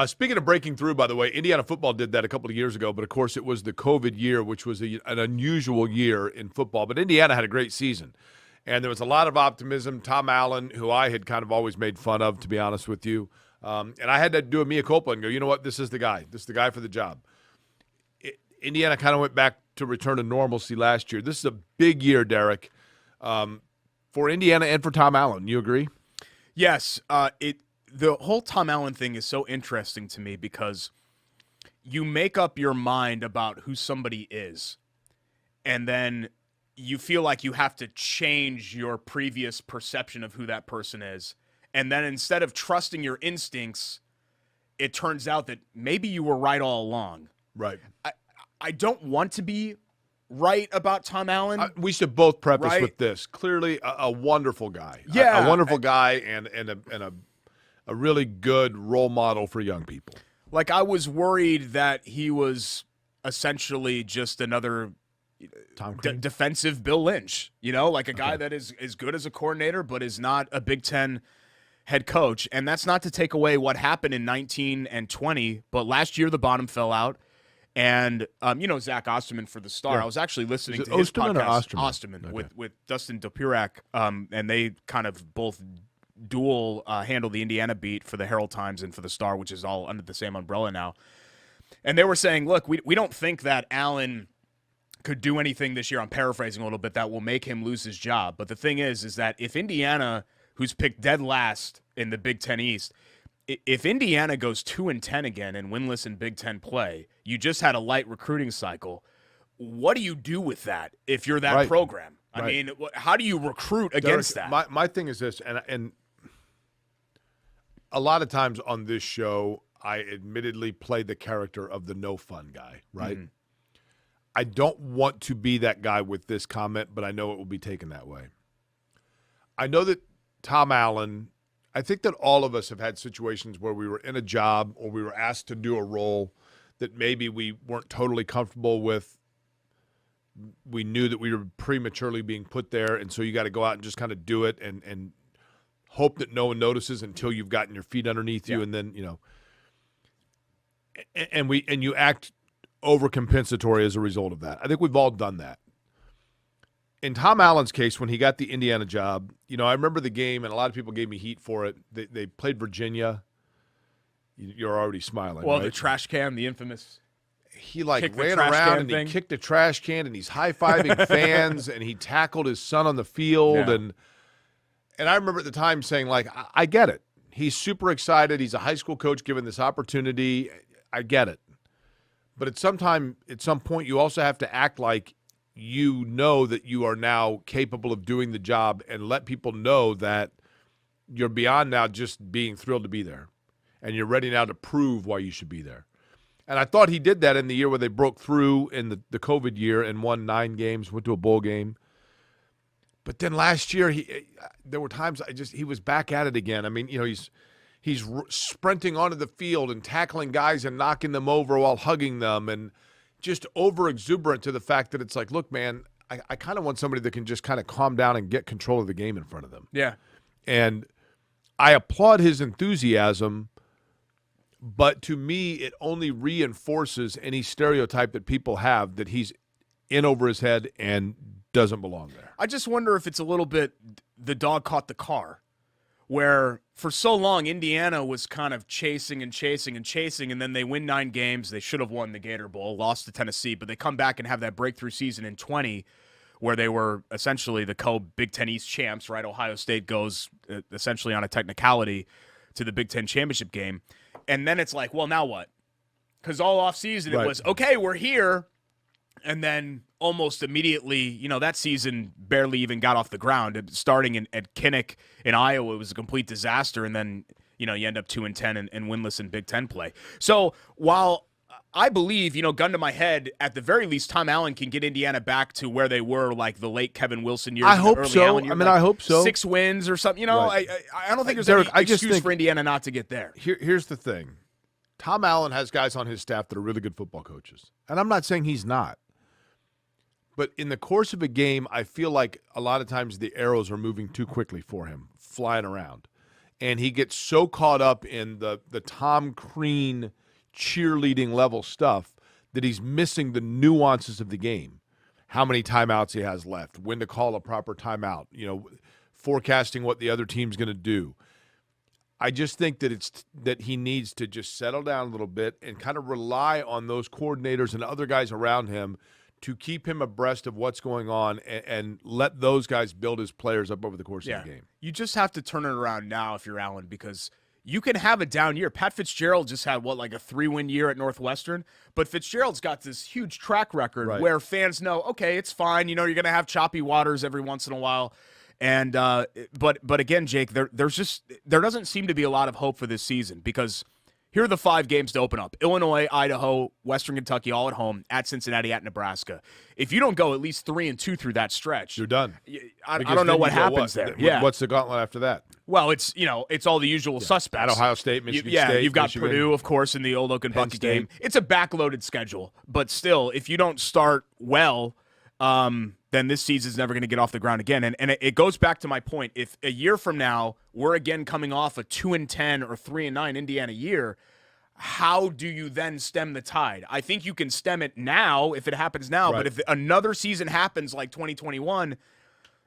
Speaking of breaking through, by the way, Indiana football did that a couple of years ago, but of course it was the COVID year, which was an unusual year in football. But Indiana had a great season. And there was a lot of optimism. Tom Allen, who I had kind of always made fun of, to be honest with you. And I had to do a mea culpa and go, you know what, this is the guy. This is the guy for the job. Indiana kind of went back to return to normalcy last year. This is a big year, Derek, for Indiana and for Tom Allen. You agree? Yes. The whole Tom Allen thing is so interesting to me because you make up your mind about who somebody is, and then you feel like you have to change your previous perception of who that person is. And then instead of trusting your instincts, it turns out that maybe you were right all along. Right. I don't want to be right about Tom Allen. We should both preface with this. Clearly a wonderful guy. Yeah. A wonderful guy and a really good role model for young people. Like, I was worried that he was essentially just another defensive Bill Lynch, like a guy that is good as a coordinator but is not a Big Ten head coach. And that's not to take away what happened in 19 and 20, but last year the bottom fell out. And, Zach Osterman for the Star. Yeah. I was actually listening to his podcast, Osterman, with Dustin Dopirak, and they kind of both dual handle the Indiana beat for the Herald Times and for the Star, which is all under the same umbrella now. And they were saying, look, we don't think that Allen could do anything this year, I'm paraphrasing a little bit, that will make him lose his job. But the thing is that if Indiana, who's picked dead last in the Big Ten East, if Indiana goes 2-10 again and winless in Big Ten play, you just had a light recruiting cycle. What do you do with that if you're that program? I mean, how do you recruit against that? My thing is this, and a lot of times on this show, I admittedly play the character of the no fun guy, right? Mm-hmm. I don't want to be that guy with this comment, but I know it will be taken that way. I know that Tom Allen, I think that all of us have had situations where we were in a job or we were asked to do a role that maybe we weren't totally comfortable with. We knew that we were prematurely being put there, and so you got to go out and just kind of do it and hope that no one notices until you've gotten your feet underneath you, and then, and you act overcompensatory as a result of that. I think we've all done that. In Tom Allen's case, when he got the Indiana job, I remember the game, and a lot of people gave me heat for it. They played Virginia. You're already smiling. Well, right? The trash can, the infamous. He ran around and he kicked a trash can, and he's high-fiving fans, and he tackled his son on the field. Yeah. And I remember at the time saying, I get it. He's super excited. He's a high school coach given this opportunity. I get it. But at some point, you also have to act like you know that you are now capable of doing the job and let people know that you're beyond now just being thrilled to be there. And you're ready now to prove why you should be there. And I thought he did that in the year where they broke through in the COVID year and won 9 games, went to a bowl game. But then last year, there were times he was back at it again. I mean, he's sprinting onto the field and tackling guys and knocking them over while hugging them, and just over-exuberant to the fact that it's like, look, man, I kind of want somebody that can just kind of calm down and get control of the game in front of them. Yeah. And I applaud his enthusiasm, but to me, it only reinforces any stereotype that people have that he's in over his head and doesn't belong there. I just wonder if it's a little bit the dog caught the car, where for so long Indiana was kind of chasing, and then they win 9 games. They should have won the Gator Bowl, lost to Tennessee, but they come back and have that breakthrough season in 20 where they were essentially the co-Big Ten East champs, right? Ohio State goes essentially on a technicality to the Big Ten championship game. And then it's like, well, now what? Because all offseason it was, okay, we're here. And then almost immediately, that season barely even got off the ground. Starting at Kinnick in Iowa, it was a complete disaster. And then, you end up 2-10 and winless in Big Ten play. So while I believe, gun to my head, at the very least, Tom Allen can get Indiana back to where they were like the late Kevin Wilson years. I hope so. I hope so. 6 wins or something. I don't think there's any excuse for Indiana not to get there. Here's the thing. Tom Allen has guys on his staff that are really good football coaches. And I'm not saying he's not. But in the course of a game, I feel like a lot of times the arrows are moving too quickly for him, flying around. And he gets so caught up in the Tom Crean cheerleading level stuff that he's missing the nuances of the game. how many timeouts he has left, when to call a proper timeout, forecasting what the other team's going to do. I just think that he needs to just settle down a little bit and kind of rely on those coordinators and other guys around him to keep him abreast of what's going on and let those guys build his players up over the course of the game. You just have to turn it around now if you're Allen, because you can have a down year. Pat Fitzgerald just had, like a 3-win year at Northwestern, but Fitzgerald's got this huge track record where fans know, okay, it's fine. You're going to have choppy waters every once in a while. And but again, Jake, there doesn't seem to be a lot of hope for this season, because here are the 5 games to open up: Illinois, Idaho, Western Kentucky, all at home, at Cincinnati, at Nebraska. If you don't go at least 3-2 through that stretch, you're done. I don't know what happens there. Yeah. What's the gauntlet after that? Well, it's all the usual suspects. At Ohio State, Michigan State. You've got Michigan, Purdue, of course, in the old Oak and Bucky game. It's a backloaded schedule, but still, if you don't start well, then this season's never going to get off the ground again. And it goes back to my point. If a year from now we're again coming off a 2-10 or 3-9 Indiana year, how do you then stem the tide? I think you can stem it now if it happens now, but if another season happens like 2021,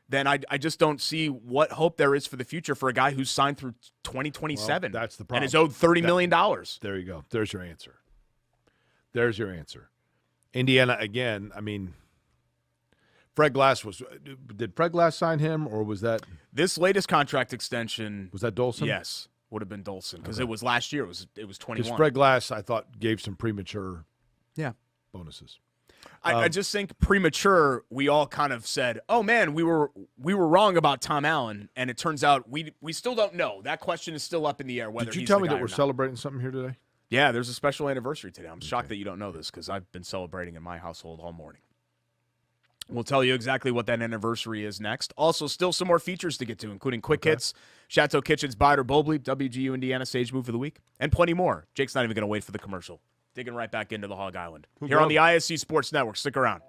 then I just don't see what hope there is for the future for a guy who's signed through 2027. Well, that's the problem. And is owed $30 million. There you go. There's your answer. There's your answer. Indiana, again, I mean, Fred Glass did Fred Glass sign him, or was that? This latest contract extension. Was that Dolson? Yes. Would have been Dolson, because it was last year. It was 21. Because Fred Glass, I thought, gave some premature bonuses. I just think premature, we all kind of said, oh, man, we were wrong about Tom Allen, and it turns out we still don't know. That question is still up in the air whether Did you he's tell the me guy that we're or not. celebrating something here today? Yeah, there's a special anniversary today. I'm shocked that you don't know this, because I've been celebrating in my household all morning. We'll tell you exactly what that anniversary is next. Also, still some more features to get to, including Quick Hits, Chateau Kitchen's Buy It or Boldly, WGU Indiana Sage Move of the Week, and plenty more. Jake's not even going to wait for the commercial. Digging right back into the Hog Island. Here on the ISC Sports Network. Stick around.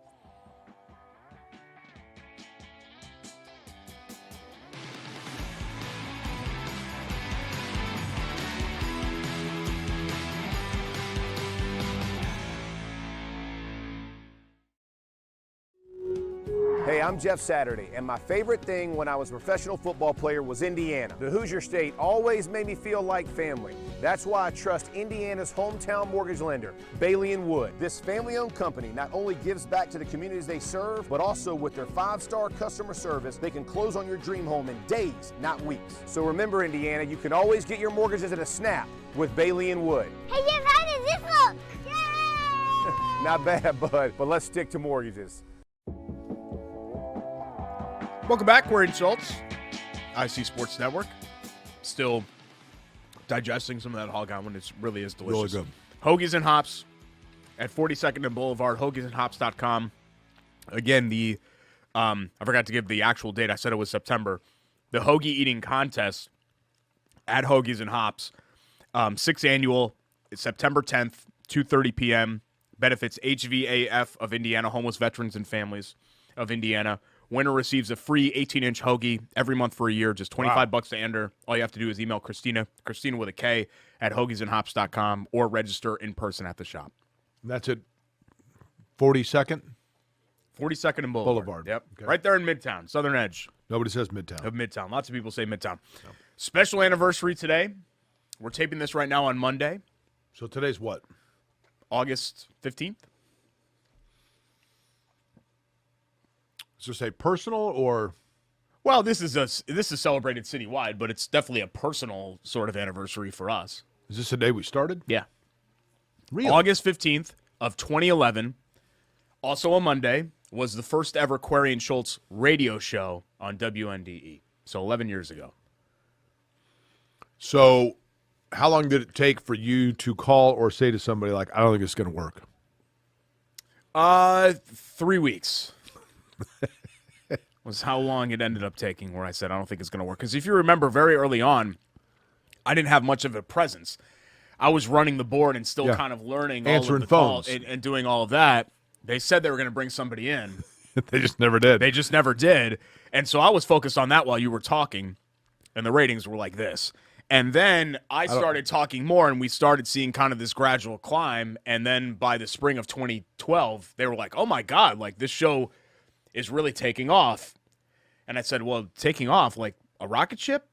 Hey, I'm Jeff Saturday, and my favorite thing when I was a professional football player was Indiana. The Hoosier State always made me feel like family. That's why I trust Indiana's hometown mortgage lender, Bailey & Wood. This family-owned company not only gives back to the communities they serve, but also with their 5-star customer service, they can close on your dream home in days, not weeks. So remember, Indiana, you can always get your mortgages at a snap with Bailey & Wood. Hey, Jeff, how does this look? Yay! Not bad, bud, but let's stick to mortgages. Welcome back. We're in Schultz, IC Sports Network. Still digesting some of that Hog Island. It really is delicious. Really good. Hoagies and Hops at 42nd and Boulevard, hoagiesandhops.com. Again, I forgot to give the actual date. I said it was September. The Hoagie Eating Contest at Hoagies and Hops. 6th annual. It's September 10th, 2:30 p.m. Benefits HVAF of Indiana, Homeless Veterans and Families of Indiana. Winner receives a free 18-inch hoagie every month for a year, just $25 to enter. All you have to do is email Christina with a K, at hoagiesandhops.com, or register in person at the shop. And that's at 42nd? 42nd and Boulevard. Yep. Okay. Right there in Midtown, Southern Edge Nobody says Midtown. of Midtown. Lots of people say Midtown. No. Special anniversary today. We're taping this right now on Monday, So today's what? August 15th. Is this a personal or? Well, this is celebrated citywide, but it's definitely a personal sort of anniversary for us. Is this the day we started? Yeah. Really? August 15th of 2011, also a Monday, was the first ever Query and Schultz radio show on WNDE. So 11 years ago. So how long did it take for you to call or say to somebody like, I don't think it's going to work? 3 weeks. Was how long it ended up taking where I said, I don't think it's going to work. Because if you remember, very early on, I didn't have much of a presence. I was running the board and still kind of learning answering all of the phones calls and doing all of that. They said they were going to bring somebody in. They just never did. They just never did. And so I was focused on that while you were talking, and the ratings were like this. And then I started talking more, and we started seeing kind of this gradual climb. And then by the spring of 2012, they were like, oh, my God, like this show – is really taking off. And I said, well, taking off like a rocket ship?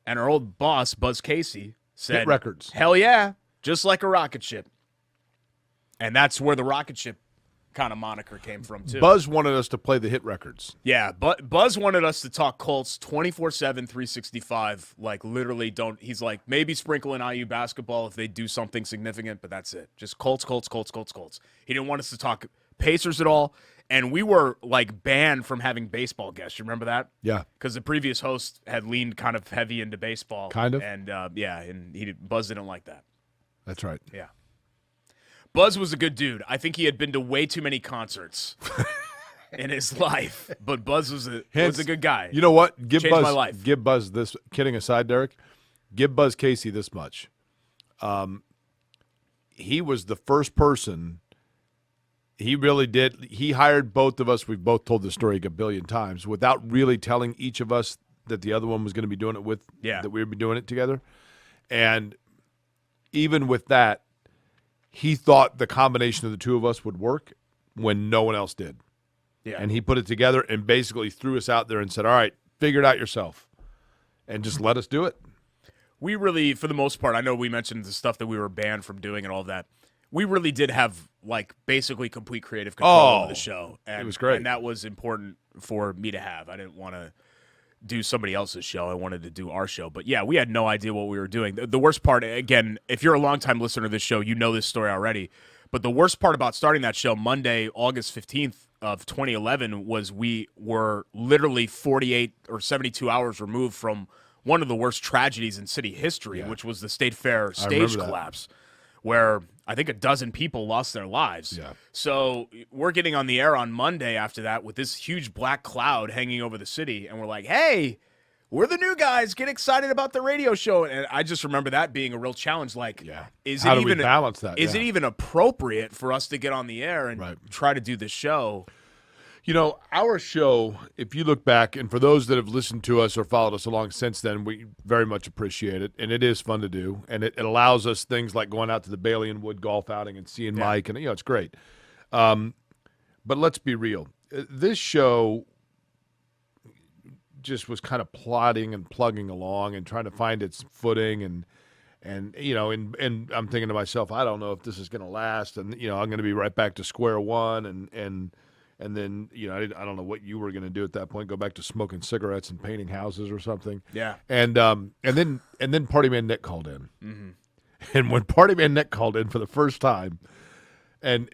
And our old boss, Buzz Casey, said, Hit records. Hell yeah, just like a rocket ship. And that's where the rocket ship kind of moniker came from, too. Buzz wanted us to play the hit records. Yeah, but Buzz wanted us to talk Colts 24/7, 365. Like, literally don't – he's like, maybe sprinkle in IU basketball if they do something significant, but that's it. Just Colts, Colts, Colts, Colts, Colts. He didn't want us to talk Pacers at all. And we were, like, banned from having baseball guests. You remember that? Yeah. Because the previous host had leaned kind of heavy into baseball. Kind of? And, and Buzz didn't like that. That's right. Yeah. Buzz was a good dude. I think he had been to way too many concerts in his life. But Buzz was a good guy. You know what? Changed my life. Give Buzz this, kidding aside, Derek, give Buzz Casey this much. He was the first person. He really did. He hired both of us. We've both told the story a billion times without really telling each of us that the other one was going to be doing it with, that we would be doing it together. And even with that, he thought the combination of the two of us would work when no one else did. Yeah. And he put it together and basically threw us out there and said, all right, figure it out yourself. And just let us do it. We really, for the most part, I know we mentioned the stuff that we were banned from doing and all of that. We really did have, like, basically complete creative control over the show. And, it was great. And that was important for me to have. I didn't want to do somebody else's show. I wanted to do our show. But, yeah, we had no idea what we were doing. The worst part, again, if you're a longtime listener to this show, you know this story already. But the worst part about starting that show Monday, August 15th of 2011, was we were literally 48 or 72 hours removed from one of the worst tragedies in city history, which was the State Fair stage collapse, where I think a dozen people lost their lives. Yeah. So we're getting on the air on Monday after that with this huge black cloud hanging over the city, and we're like, hey, we're the new guys. Get excited about the radio show. And I just remember that being a real challenge. Like, how do we balance that? Is it even appropriate for us to get on the air and try to do the show? You know, our show, if you look back, and for those that have listened to us or followed us along since then, we very much appreciate it, and it is fun to do, and it allows us things like going out to the Bailey and Wood golf outing and seeing Mike, and, it's great. But let's be real. This show just was kind of plodding and plugging along and trying to find its footing, and I'm thinking to myself, I don't know if this is going to last, and, I'm going to be right back to square one, and then, I don't know what you were going to do at that point, go back to smoking cigarettes and painting houses or something. Yeah. And then Party Man Nick called in. Mm-hmm. And when Party Man Nick called in for the first time, and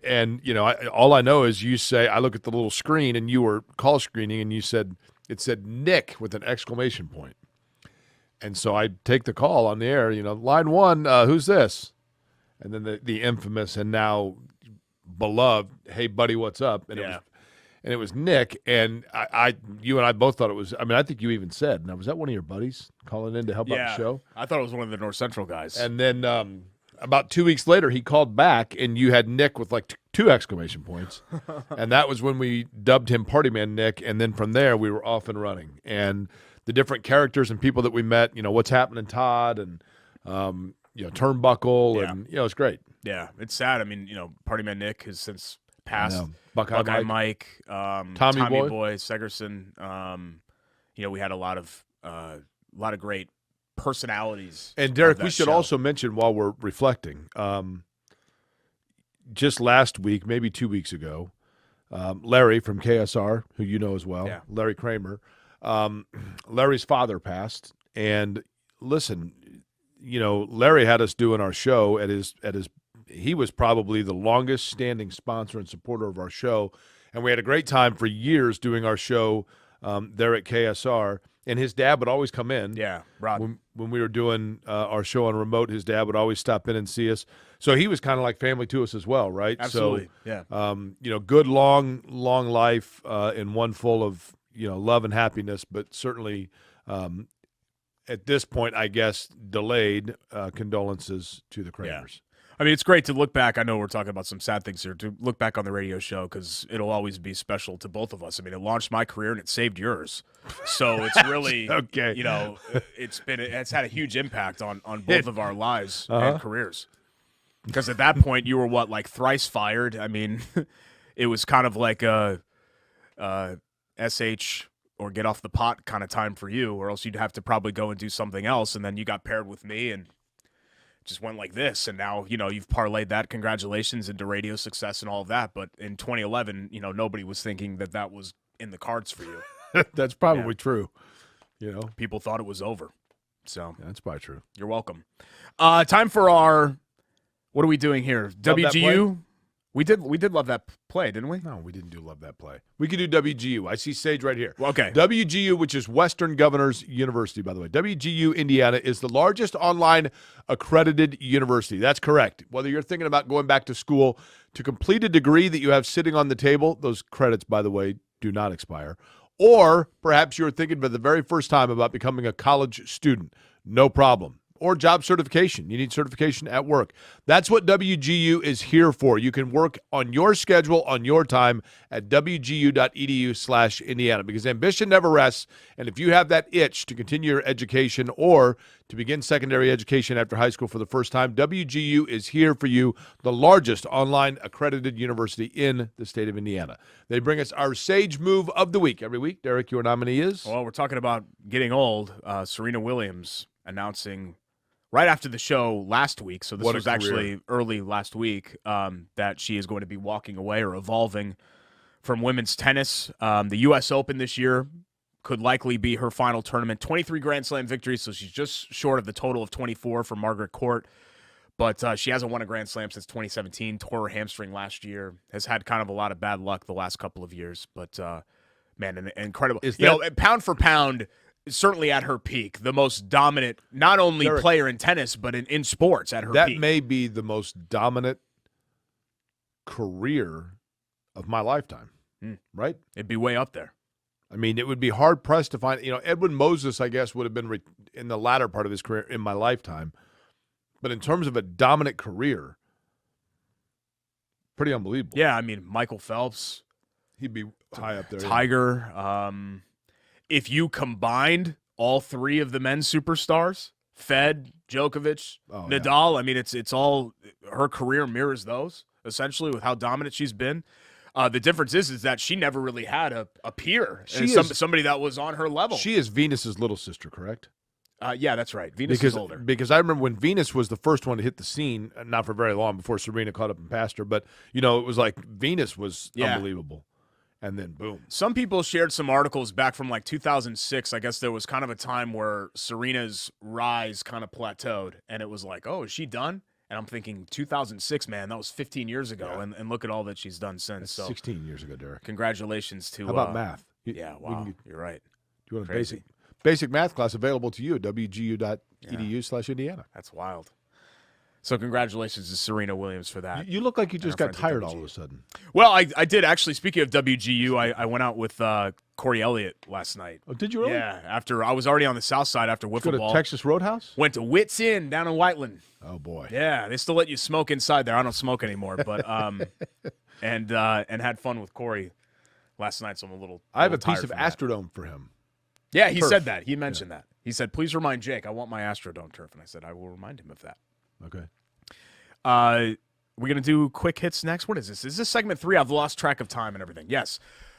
all I know is you say, I look at the little screen and you were call screening and you said, it said Nick with an exclamation point. And so I take the call on the air, line one, who's this? And then the infamous and now beloved, hey buddy, what's up? And it was Nick, and you and I both thought it was. I mean, I think you even said, "Now was that one of your buddies calling in to help out the show?" I thought it was one of the North Central guys. And then about 2 weeks later, he called back, and you had Nick with like two exclamation points, and that was when we dubbed him Party Man Nick. And then from there, we were off and running. And the different characters and people that we met, what's happening, Todd, and Turnbuckle, and it's great. Yeah, it's sad. I mean, Party Man Nick has since passed. Buckeye Mike, Tommy Boy, Segerson. We had a lot of great personalities. And Derek, we should also mention while we're reflecting, just last week, maybe 2 weeks ago, Larry from KSR, who you know as well, Larry Kramer, Larry's father passed. And listen, Larry had us doing our show at his he was probably the longest standing sponsor and supporter of our show. And we had a great time for years doing our show there at KSR. And his dad would always come in. Yeah, Rod. When we were doing our show on remote, his dad would always stop in and see us. So he was kind of like family to us as well, right? Absolutely, so, good long life and one full of, love and happiness, but certainly at this point, I guess, delayed condolences to the Kramers. Yeah. I mean, it's great to look back. I know we're talking about some sad things here. To look back on the radio show because it'll always be special to both of us. I mean, it launched my career and it saved yours. So it's really, okay. It's had a huge impact on both of our lives and careers. Because at that point, you were like thrice fired. I mean, it was kind of like SH or get off the pot kind of time for you, or else you'd have to probably go and do something else. And then you got paired with me and just went like this. And now, you've parlayed that. Congratulations into radio success and all of that. But in 2011, nobody was thinking that was in the cards for you. That's probably true. People thought it was over. So that's probably true. You're welcome. Time for our, what are we doing here? WGU. We did love that play, didn't we? No, we didn't do love that play. We could do WGU. I see Sage right here. Okay. WGU, which is Western Governors University, by the way. WGU, Indiana, is the largest online accredited university. That's correct. Whether you're thinking about going back to school to complete a degree that you have sitting on the table, those credits, by the way, do not expire, or perhaps you're thinking for the very first time about becoming a college student, no problem. Or job certification. You need certification at work. That's what WGU is here for. You can work on your schedule, on your time at wgu.edu/Indiana because ambition never rests. And if you have that itch to continue your education or to begin secondary education after high school for the first time, WGU is here for you, the largest online accredited university in the state of Indiana. They bring us our Sage Move of the Week. Every week, Derek, your nominee is? Well, we're talking about getting old. Serena Williams announcing right after the show last week, so this was actually early last week, that she is going to be walking away or evolving from women's tennis. The U.S. Open this year could likely be her final tournament. 23 Grand Slam victories, so she's just short of the total of 24 for Margaret Court. But she hasn't won a Grand Slam since 2017, tore her hamstring last year, has had kind of a lot of bad luck the last couple of years. But, man, an incredible. Pound for pound, certainly at her peak, the most dominant, not only player in tennis, but in sports at her peak. That may be the most dominant career of my lifetime, right? It'd be way up there. I mean, it would be hard-pressed to find, Edwin Moses, I guess, would have been in the latter part of his career in my lifetime. But in terms of a dominant career, pretty unbelievable. Yeah, I mean, Michael Phelps. He'd be high up there. Tiger. If you combined all three of the men's superstars, Fed, Djokovic, Nadal, I mean, it's all her career mirrors those, essentially, with how dominant she's been. The difference is that she never really had a peer, somebody that was on her level. She is Venus's little sister, correct? Yeah, that's right. Venus is older. Because I remember when Venus was the first one to hit the scene, not for very long before Serena caught up and passed her, but, it was like Venus was unbelievable. And then boom. Some people shared some articles back from like 2006. I guess there was kind of a time where Serena's rise kind of plateaued. And it was like, oh, is she done? And I'm thinking 2006, man, that was 15 years ago. Yeah. And look at all that she's done since. That's 16 years ago, Derek. Congratulations to How about math? Wow, you're right. Do you want a basic math class available to you at wgu.edu/Indiana. That's wild. So congratulations to Serena Williams for that. You look like you just got tired all of a sudden. Well, I did actually. Speaking of WGU, I went out with Corey Elliott last night. Oh, did you really? Yeah. After I was already on the south side after wiffle ball. Go to Texas Roadhouse? Went to Wits Inn down in Whiteland. Oh boy. Yeah, they still let you smoke inside there. I don't smoke anymore, but and had fun with Corey last night. So I'm a little. I have a piece of Astrodome for him. Yeah, he said that. He mentioned that. He said, "Please remind Jake, I want my Astrodome turf," and I said, "I will remind him of that." Okay. We're going to do quick hits next. What is this? Is this segment 3? I've lost track of time and everything. Yes.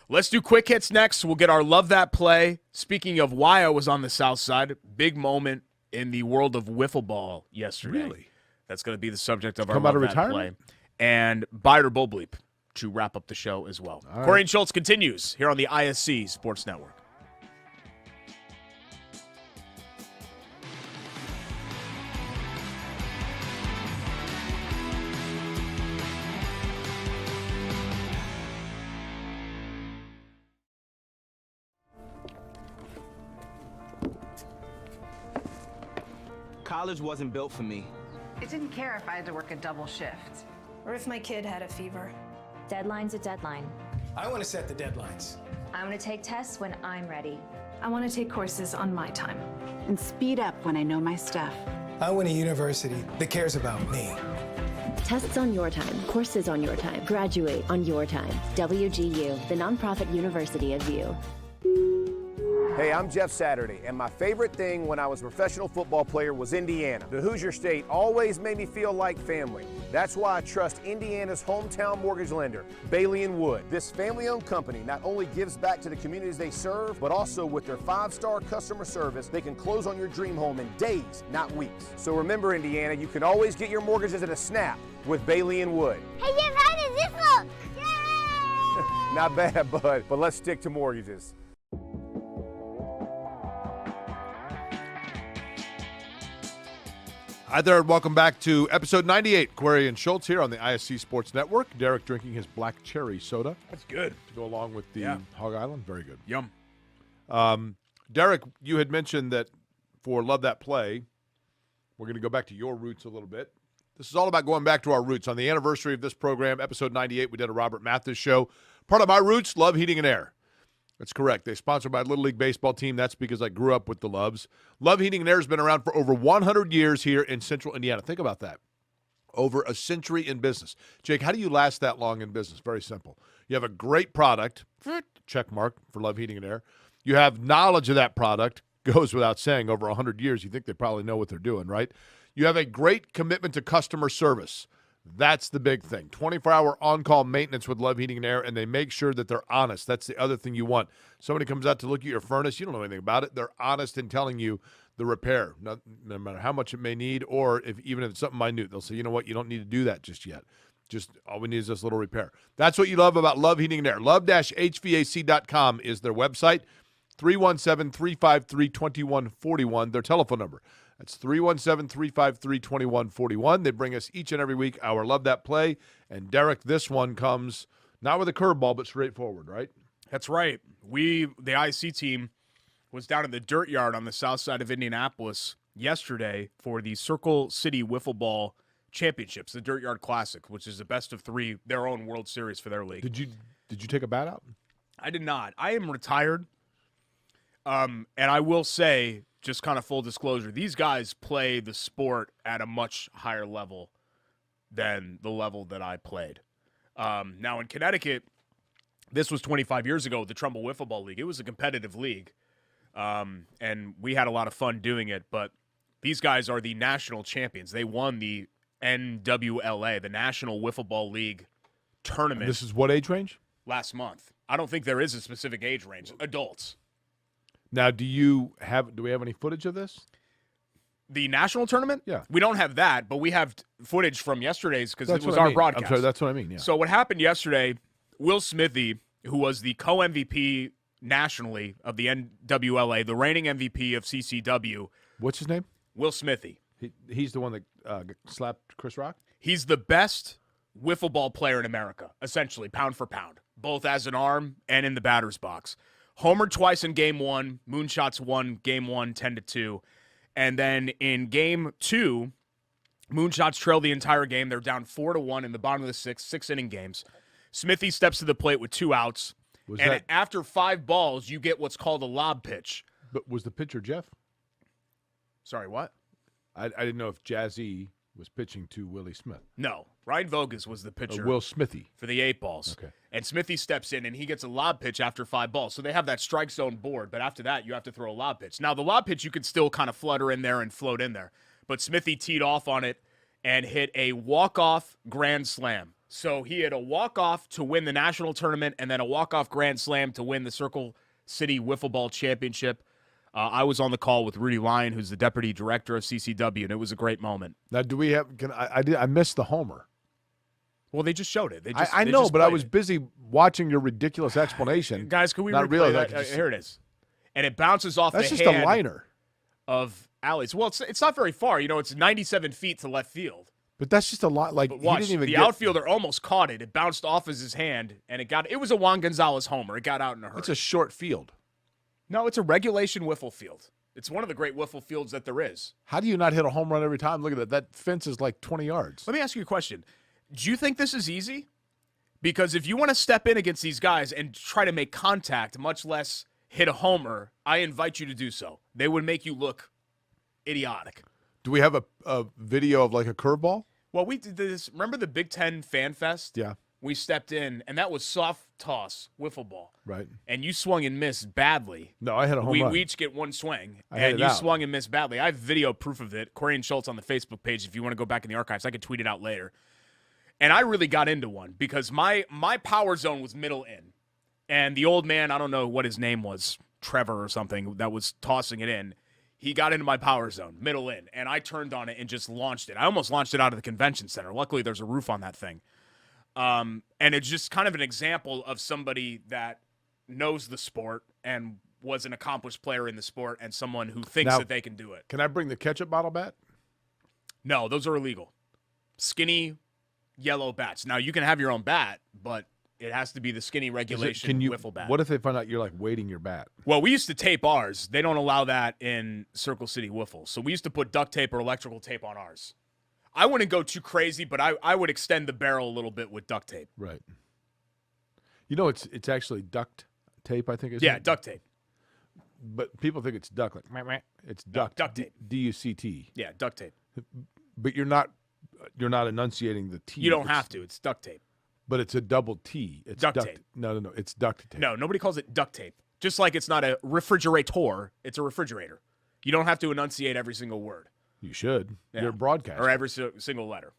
Let's do quick hits next. We'll get our Love That Play. Speaking of why I was on the south side, big moment in the world of wiffle ball yesterday. Really? That's going to be the subject of our Love That Play. And Buy It or Bull Bleep to wrap up the show as well. All right. Corey and Schultz continues here on the ISC Sports Network. College wasn't built for me. I didn't care if I had to work a double shift. Or if my kid had a fever. Deadline's a deadline. I want to set the deadlines. I want to take tests when I'm ready. I want to take courses on my time. And speed up when I know my stuff. I want a university that cares about me. Tests on your time, courses on your time, graduate on your time. WGU, the nonprofit university of you. Hey, I'm Jeff Saturday, and my favorite thing when I was a professional football player was Indiana. The Hoosier State always made me feel like family. That's why I trust Indiana's hometown mortgage lender, Bailey & Wood. This family-owned company not only gives back to the communities they serve, but also with their 5-star customer service, they can close on your dream home in days, not weeks. So remember, Indiana, you can always get your mortgages at a snap with Bailey & Wood. Hey, Jeff, how does this look? Yay! Not bad, bud, but let's stick to mortgages. Hi there, and welcome back to episode 98. Query and Schultz here on the ISC Sports Network. Derek drinking his black cherry soda. That's good. To go along with the Hog Island. Very good. Yum. Derek, you had mentioned that for Love That Play, we're going to go back to your roots a little bit. This is all about going back to our roots. On the anniversary of this program, episode 98, we did a Robert Mathis show. Part of my roots, Love Heating and Air. That's correct. They sponsored my Little League baseball team. That's because I grew up with the Loves. Love Heating and Air has been around for over 100 years here in central Indiana. Think about that. Over a century in business. Jake, how do you last that long in business? Very simple. You have a great product, check mark for Love Heating and Air. You have knowledge of that product, goes without saying, over 100 years. You think they probably know what they're doing, right? You have a great commitment to customer service. That's the big thing. 24-hour on-call maintenance with Love Heating and Air, and they make sure that they're honest. That's the other thing you want. Somebody comes out to look at your furnace. You don't know anything about it. They're honest in telling you the repair, no matter how much it may need, or even if it's something minute. They'll say, you know what, you don't need to do that just yet. Just all we need is this little repair. That's what you love about Love Heating and Air. Love-HVAC.com is their website. 317-353-2141, their telephone number. That's 317-353-2141. They bring us each and every week our Love That Play. And, Derek, this one comes not with a curveball, but straightforward, right? That's right. The IC team, was down in the dirt yard on the south side of Indianapolis yesterday for the Circle City Wiffle Ball Championships, the Dirt Yard Classic, which is the best of 3, their own World Series for their league. Did you take a bat out? I did not. I am retired. And I will say, just kind of full disclosure, these guys play the sport at a much higher level than the level that I played. Now, in Connecticut, this was 25 years ago, the Trumbull Wiffle Ball League. It was a competitive league, and we had a lot of fun doing it, but these guys are the national champions. They won the NWLA, the National Wiffle Ball League tournament. And this is what age range? Last month. I don't think there is a specific age range. Adults. Now, do we have any footage of this? The national tournament? Yeah. We don't have that, but we have footage from yesterday's because it was our broadcast. I'm sorry, that's what I mean, yeah. So what happened yesterday, Will Smithy, who was the co-MVP nationally of the NWLA, the reigning MVP of CCW. What's his name? Will Smithy. He's the one that slapped Chris Rock? He's the best wiffle ball player in America, essentially, pound for pound, both as an arm and in the batter's box. Homered twice in Game 1, moonshots won Game 1 10-2. And then in Game 2, moonshots trailed the entire game. They're down 4-1 in the bottom of the 6-inning games. Smithy steps to the plate with 2 outs. After 5 balls, you get what's called a lob pitch. But was the pitcher Jeff? Sorry, what? I didn't know if Jazzy was pitching to Willie Smith. No. Ryan Voges was the pitcher. Will Smithy. For the 8 balls. Okay. And Smithy steps in, and he gets a lob pitch after 5 balls. So they have that strike zone board, but after that, you have to throw a lob pitch. Now, the lob pitch, you could still kind of flutter in there and float in there. But Smithy teed off on it and hit a walk-off grand slam. So he had a walk-off to win the national tournament and then a walk-off grand slam to win the Circle City Wiffle Ball Championship. I was on the call with Rudy Lyon, who's the deputy director of CCW, and it was a great moment. Now, do we have? I missed the homer. Well, they just showed it. I know, but I was busy watching your ridiculous explanation. Guys, can we not replay realize that? Here it is. And it bounces off That's the just hand a liner of Alley's. Well, it's not very far. You know, it's 97 feet to left field. But that's just a lot. Like, but watch, he didn't even the outfielder almost caught it. It bounced off his hand, and it was a Juan Gonzalez homer. It got out in a hurry. It's a short field. No, it's a regulation wiffle field. It's one of the great wiffle fields that there is. How do you not hit a home run every time? Look at that. That fence is like 20 yards. Let me ask you a question. Do you think this is easy? Because if you want to step in against these guys and try to make contact, much less hit a homer, I invite you to do so. They would make you look idiotic. Do we have a video of like a curveball? Well, we did this. Remember the Big Ten Fan Fest? Yeah. we stepped in, and that was soft toss, wiffle ball. Right. And you swung and missed badly. No, I had a home run. We each get one swing, I had and it you out. swung and missed badly. I have video proof of it. Corey and Schultz on the Facebook page. If you want to go back in the archives, I could tweet it out later. And I really got into one because my power zone was middle in. And the old man, I don't know what his name was, Trevor or something, that was tossing it in. He got into my power zone, middle in, and I turned on it and just launched it. I almost launched it out of the convention center. Luckily, there's a roof on that thing. And it's just kind of an example of somebody that knows the sport and was an accomplished player in the sport and someone who thinks that they can do it. Can I bring the ketchup bottle bat? No, those are illegal. Skinny, yellow bats. Now, you can have your own bat, but it has to be the skinny regulation wiffle bat. What if they find out you're like weighting your bat? Well, we used to tape ours. They don't allow that in Circle City Wiffle. So we used to put duct tape or electrical tape on ours. I wouldn't go too crazy, but I would extend the barrel a little bit with duct tape. Right. You know, it's actually duct tape, I think. Yeah, duct tape. But people think it's duck. Like, meh, meh. It's duct. Duct tape. D-U-C-T. Yeah, duct tape. But you're not enunciating the T. You don't have to. It's duct tape. But it's a double T. It's duct tape. No. It's duct tape. No, nobody calls it duct tape. Just like it's not a refrigerator, it's a refrigerator. You don't have to enunciate every single word. You should. Yeah. You're a broadcaster. Or every single letter.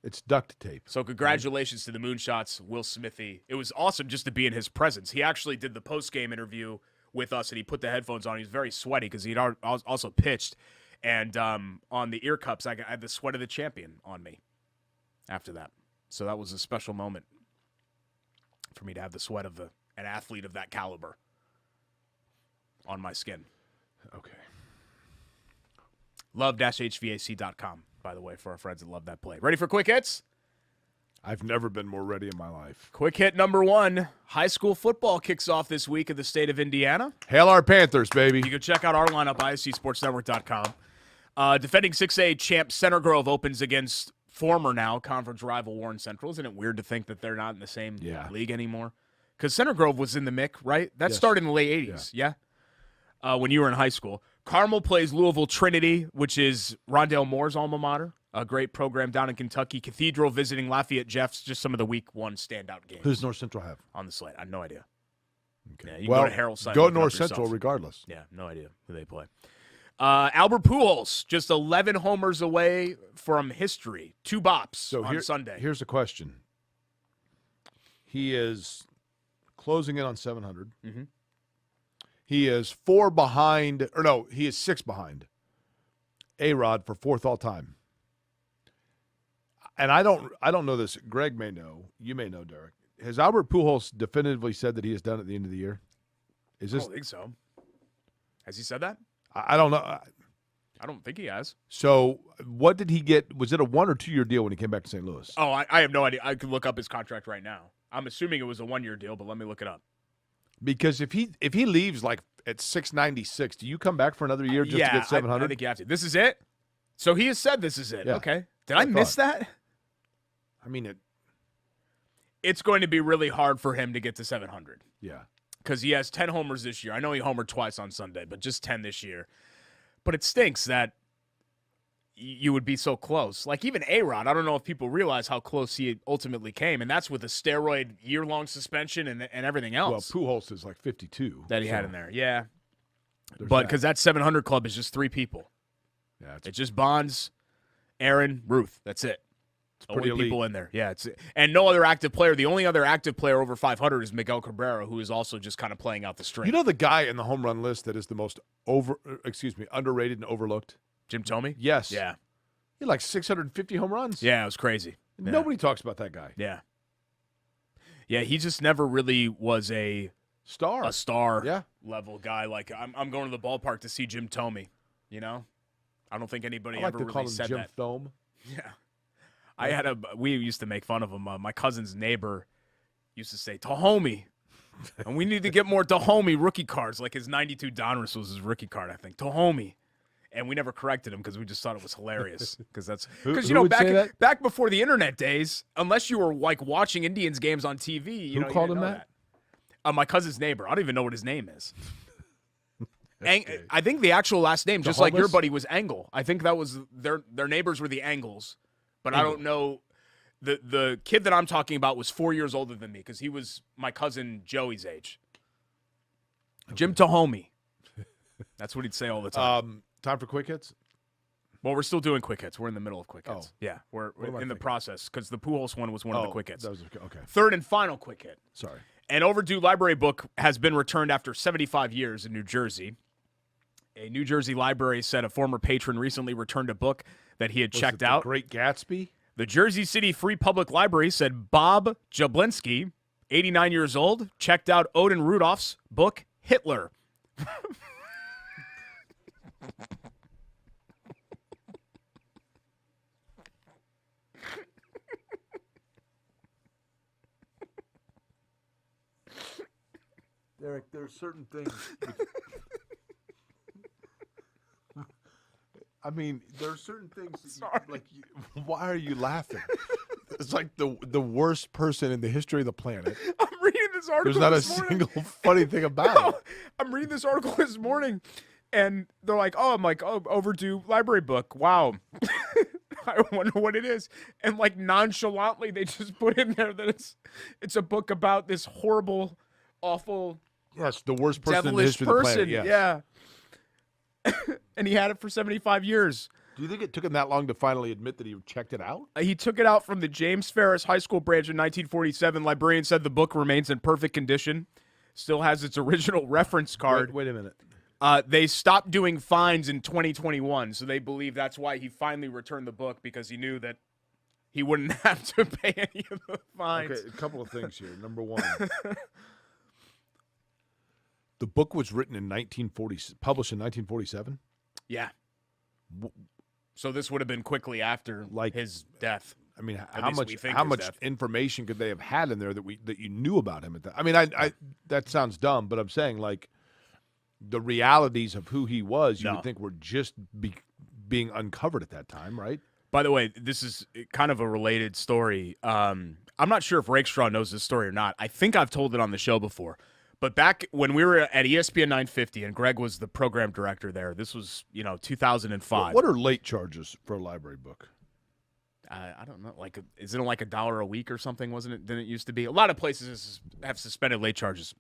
It's duct tape. So congratulations to the Moonshots, Will Smithy. It was awesome just to be in his presence. He actually did the post-game interview with us, and he put the headphones on. He was very sweaty because he'd also pitched. And on the ear cups, I had the sweat of the champion on me after that. So that was a special moment for me to have the sweat of an athlete of that caliber on my skin. Okay. Love-HVAC.com, by the way, for our friends that love that play. Ready for quick hits? I've never been more ready in my life. Quick hit number one. High school football kicks off this week in the state of Indiana. Hail our Panthers, baby. You can check out our lineup, ISCSportsNetwork.com. Defending 6A champ Center Grove opens against former now conference rival Warren Central. Isn't it weird to think that they're not in the same league anymore? Because Center Grove was in the MIC, right? That started in the late 80s, yeah? When you were in high school. Carmel plays Louisville Trinity, which is Rondale Moore's alma mater. A great program down in Kentucky. Cathedral visiting Lafayette Jeffs. Just some of the week one standout games. Who does North Central have on the slate? I have no idea. Okay. Yeah, you can go to Harold's site. Go North Central regardless. Yeah, no idea who they play. Albert Pujols, just 11 homers away from history. 2 bops on Sunday. Here's the question. He is closing in on 700. Mm-hmm. He is 4 behind, or no, he is 6 behind A-Rod for 4th all time. And I don't know this. Greg may know. You may know, Derek. Has Albert Pujols definitively said that he is done at the end of the year? Is this? I don't think so. Has he said that? I don't know. I don't think he has. So what did he get? Was it a 1 or 2 year deal when he came back to St. Louis? Oh, I have no idea. I could look up his contract right now. I'm assuming it was a 1-year deal, but let me look it up. Because if he leaves like at 696, do you come back for another year just to get 700? I think you have to. This is it? So he has said this is it. Yeah. Okay. Did I miss that? I mean, it's going to be really hard for him to get to 700. Yeah. Because he has 10 homers this year. I know he homered twice on Sunday, but just 10 this year. But it stinks that you would be so close. Like even A-Rod, I don't know if people realize how close he ultimately came, and that's with a steroid year-long suspension and everything else. Well, Pujols is like 52. That he had in there, yeah. But because that 700 club is just 3 people. Yeah, it's just Bonds, Aaron, Ruth. That's it. It's pretty only people elite. in there. Yeah, and no other active player. The only other active player over 500 is Miguel Cabrera, who is also just kind of playing out the string. You know the guy in the home run list that is the most underrated and overlooked? Jim Thome? Yes. Yeah. He had like 650 home runs. Yeah, it was crazy. Yeah. Nobody talks about that guy. Yeah. Yeah, he just never really was a star level guy. Like I'm going to the ballpark to see Jim Thome. You know, I don't think anybody I like ever to really call him said Jim that. Thome. Yeah, we used to make fun of him. My cousin's neighbor used to say Tahomey, and we need to get more Tahomey rookie cards. Like his 92 Donruss was his rookie card, I think. Tahomey. And we never corrected him because we just thought it was hilarious. Because back before the internet days, unless you were like watching Indians games on TV, Who called him that? My cousin's neighbor. I don't even know what his name is. I think the actual last name, just like your buddy, was Angle. I think that was their neighbors were the Angles, but I don't know. The kid that I'm talking about was 4 years older than me because he was my cousin Joey's age. Okay. Jim Tahomey. That's what he'd say all the time. Time for quick hits? Well, we're still doing quick hits. We're in the middle of quick hits. Oh. Yeah, we're in the process because the Pujols one was one of the quick hits. That was, okay. Third and final quick hit. Sorry. An overdue library book has been returned after 75 years in New Jersey. A New Jersey library said a former patron recently returned a book that he had checked out. The Great Gatsby? The Jersey City Free Public Library said Bob Jablinski, 89 years old, checked out Odin Rudolph's book, Hitler. Derek, there are certain things. I mean, there are certain things. Why are you laughing? It's like the worst person in the history of the planet. I'm reading this article. There's not a single funny thing about it. I'm reading this article this morning, and they're like, overdue library book. Wow. I wonder what it is. And like nonchalantly, they just put in there that it's a book about this horrible, awful. Yes, the worst person in the devilish history of the planet. person. Yes. Yeah. And he had it for 75 years. Do you think it took him that long to finally admit that he checked it out? He took it out from the James Ferris High School branch in 1947. Librarian said the book remains in perfect condition. Still has its original reference card. Wait a minute. They stopped doing fines in 2021, so they believe that's why he finally returned the book, because he knew that he wouldn't have to pay any of the fines. Okay, a couple of things here. Number one. The book was written in published in 1947? Yeah. So this would have been quickly after his death. I mean, At how least much death. information could they have had in there that you knew about him at that? I mean, I that sounds dumb, but I'm saying like the realities of who he was, you would think were just being uncovered at that time, right? By the way, this is kind of a related story. I'm not sure if Rakestraw knows this story or not. I think I've told it on the show before. But back when we were at ESPN 950 and Greg was the program director there, this was, 2005. What are late charges for a library book? I don't know. Is it like $1 a week or something? Wasn't it? Didn't it used to be? A lot of places have suspended late charges.